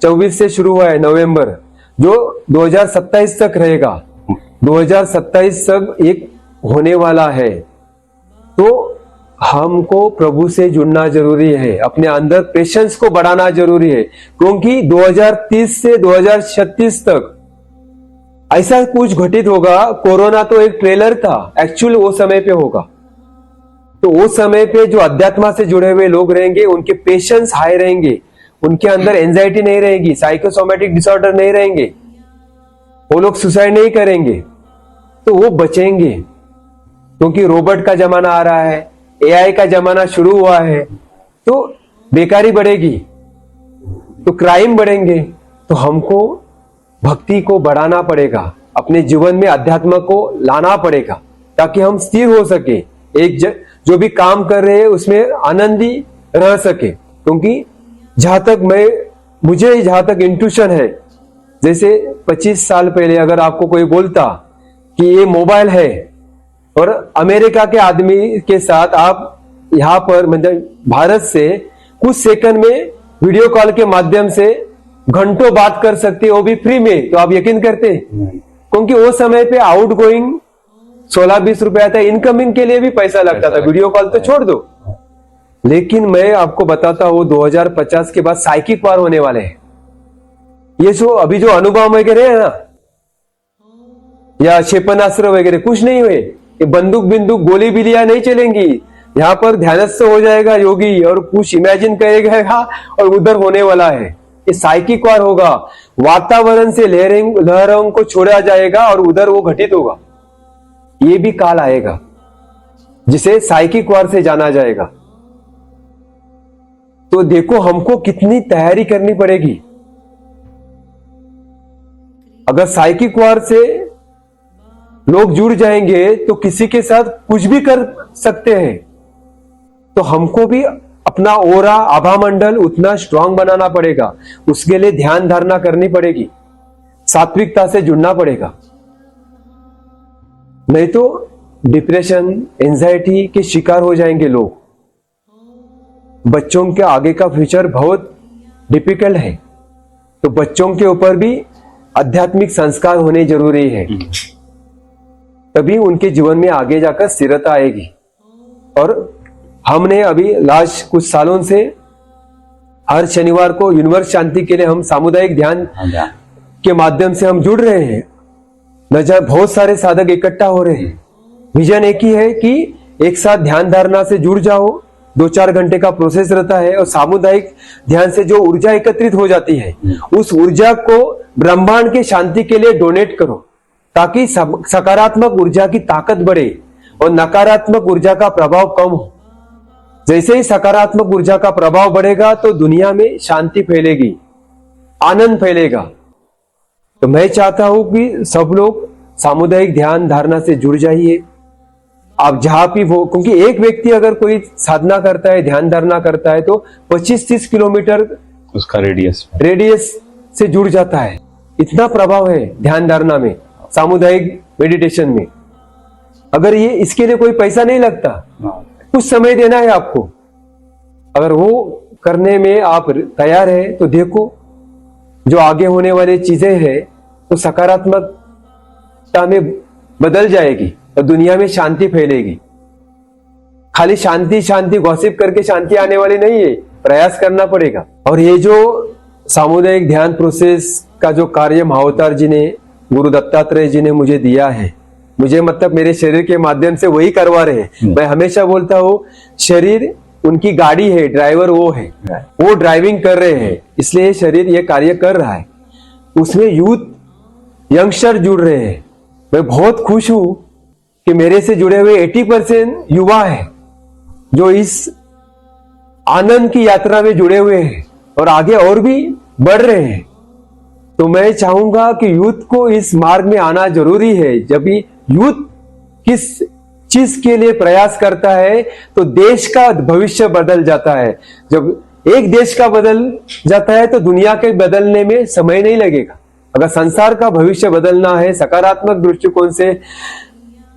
24 से शुरू हुआ है नवंबर, जो 2027 तक रहेगा। 2027 तक एक होने वाला है। तो हमको प्रभु से जुड़ना जरूरी है, अपने अंदर पेशेंस को बढ़ाना जरूरी है, क्योंकि 2030 से 2036 तक ऐसा कुछ घटित होगा। कोरोना तो एक ट्रेलर था, एक्चुअल वो समय पे होगा। तो वो समय पे जो अध्यात्म से जुड़े हुए लोग रहेंगे, उनके पेशेंस हाई रहेंगे, उनके अंदर एंजाइटी नहीं रहेगी, साइकोसोमेटिक डिसऑर्डर नहीं रहेंगे, वो लोग सुसाइड नहीं करेंगे, तो वो बचेंगे। क्योंकि रोबोट का जमाना आ रहा है, एआई का जमाना शुरू हुआ है, तो बेकारी बढ़ेगी, तो क्राइम बढ़ेंगे। तो हमको भक्ति को बढ़ाना पड़ेगा, अपने जीवन में अध्यात्म को लाना पड़ेगा, ताकि हम स्थिर हो सके, जो भी काम कर रहे हैं उसमें आनंदी रह सके। क्योंकि जहां तक मुझे जहां तक इंट्यूशन है, जैसे 25 साल पहले अगर आपको कोई बोलता कि ये मोबाइल है और अमेरिका के आदमी के साथ आप यहां पर मतलब भारत से कुछ सेकंड में वीडियो कॉल के माध्यम से घंटों बात कर सकते, वो भी फ्री में, तो आप यकीन करते? क्योंकि वो समय पे आउट गोइंग 16-20 रुपया था, इनकमिंग के लिए भी पैसा लगता था, वीडियो कॉल तो छोड़ दो। लेकिन मैं आपको बताता हूं 2050 के बाद साइकिक वार होने वाले हैं। ये अभी जो अनुभव वगैरह है ना, या क्षेपणास्त्र वगैरह कुछ नहीं हुए, ये बंदूक बिंदुक गोली बिलियां नहीं चलेंगी। यहाँ पर ध्यानस्थ हो जाएगा योगी और कुछ इमेजिन करेगा और उधर होने वाला है। ये साइकिक वार होगा, वातावरण से लहरों को छोड़ा जाएगा और उधर वो घटित होगा। ये भी काल आएगा जिसे साइकिक वार से जाना जाएगा। तो देखो हमको कितनी तैयारी करनी पड़ेगी। अगर साइकिक वार से लोग जुड़ जाएंगे तो किसी के साथ कुछ भी कर सकते हैं। तो हमको भी अपना ओरा आभा मंडल उतना स्ट्रांग बनाना पड़ेगा, उसके लिए ध्यान धारणा करनी पड़ेगी, सात्विकता से जुड़ना पड़ेगा। नहीं तो डिप्रेशन, एंजाइटी के शिकार हो जाएंगे लोग। बच्चों के आगे का फ्यूचर बहुत डिफिकल्ट है, तो बच्चों के ऊपर भी आध्यात्मिक संस्कार होने जरूरी है, तभी उनके जीवन में आगे जाकर स्थिरता आएगी। और हमने अभी लास्ट कुछ सालों से हर शनिवार को यूनिवर्स शांति के लिए हम सामुदायिक ध्यान के माध्यम से हम जुड़ रहे हैं। नजर बहुत सारे साधक इकट्ठा हो रहे हैं। विजन एक ही है कि एक साथ ध्यान धारणा से जुड़ जाओ। 2-4 घंटे का प्रोसेस रहता है और सामुदायिक ध्यान से जो ऊर्जा एकत्रित हो जाती है, उस ऊर्जा को ब्रह्मांड के शांति के लिए डोनेट करो, ताकि सकारात्मक ऊर्जा की ताकत बढ़े और नकारात्मक ऊर्जा का प्रभाव कम हो। जैसे ही सकारात्मक ऊर्जा का प्रभाव बढ़ेगा तो दुनिया में शांति फैलेगी, आनंद फैलेगा। तो मैं चाहता हूं कि सब लोग सामुदायिक ध्यान धारणा से जुड़ जाइए। आप जहां भी हो, क्योंकि एक व्यक्ति अगर कोई साधना करता है, ध्यान धारणा करता है, तो 25-30 किलोमीटर उसका रेडियस से जुड़ जाता है। इतना प्रभाव है ध्यान धारणा में, सामुदायिक मेडिटेशन में। अगर ये इसके लिए कोई पैसा नहीं लगता, कुछ समय देना है आपको। अगर वो करने में आप तैयार है तो देखो जो आगे होने वाली चीजें हैं तो सकारात्मकता में बदल जाएगी और दुनिया में शांति फैलेगी। खाली शांति शांति गॉसिप करके शांति आने वाली नहीं है, प्रयास करना पड़ेगा। और ये जो सामुदायिक ध्यान प्रोसेस का जो कार्य महाअवतार जी ने, गुरु दत्तात्रेय जी ने मुझे दिया है, मुझे मतलब मेरे शरीर के माध्यम से वही करवा रहे हैं। मैं हमेशा बोलता हूं शरीर उनकी गाड़ी है, ड्राइवर वो है, वो ड्राइविंग कर रहे हैं, इसलिए शरीर ये कार्य कर रहा है। उसमें यूथ यंगस्टर जुड़ रहे हैं। मैं बहुत खुश हूं कि मेरे से जुड़े हुए 80% युवा है जो इस आनंद की यात्रा में जुड़े हुए हैं और आगे और भी बढ़ रहे हैं। तो मैं चाहूंगा कि यूथ को इस मार्ग में आना जरूरी है। जब भी यूथ किस चीज के लिए प्रयास करता है तो देश का भविष्य बदल जाता है। जब एक देश का बदल जाता है तो दुनिया के बदलने में समय नहीं लगेगा। अगर संसार का भविष्य बदलना है, सकारात्मक दृष्टिकोण से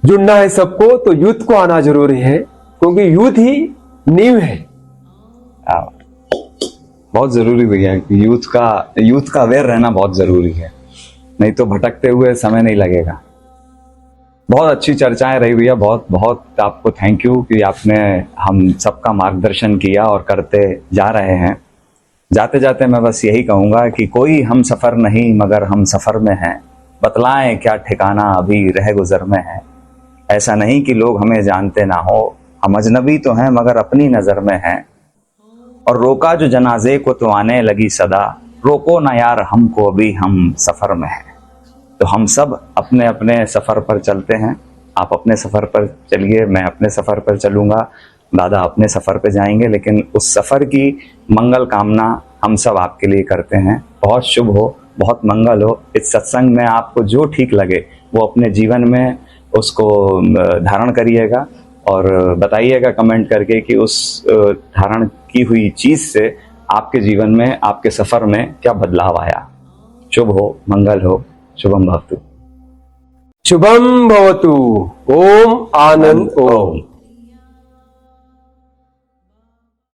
जुड़ना है सबको, तो यूथ को आना जरूरी है, क्योंकि यूथ ही नींव है। बहुत जरूरी भैया, यूथ का अवेयर रहना बहुत जरूरी है, नहीं तो भटकते हुए समय नहीं लगेगा। बहुत अच्छी चर्चाएं रही भैया, बहुत बहुत आपको थैंक यू कि आपने हम सबका मार्गदर्शन किया और करते जा रहे हैं। जाते जाते मैं बस यही कहूंगा कि कोई हम सफर नहीं मगर हम सफर में हैं, बतलाएं क्या ठिकाना अभी रह गुजर में है। ऐसा नहीं कि लोग हमें जानते ना हो, हम अजनबी तो हैं मगर अपनी नजर में हैं। और रोका जो जनाजे को तो आने लगी सदा, रोको ना यार हमको अभी हम सफर में हैं। तो हम सब अपने अपने सफर पर चलते हैं। आप अपने सफर पर चलिए, मैं अपने सफर पर चलूंगा, दादा अपने सफर पर जाएंगे, लेकिन उस सफर की मंगल कामना हम सब आपके लिए करते हैं। बहुत शुभ हो, बहुत मंगल हो। इस सत्संग में आपको जो ठीक लगे वो अपने जीवन में उसको धारण करिएगा और बताइएगा कमेंट करके कि उस धारण की हुई चीज से आपके जीवन में, आपके सफर में क्या बदलाव आया। शुभ हो, मंगल हो, शुभम भवतु। शुभम भवतु। ओम आनंद ओम।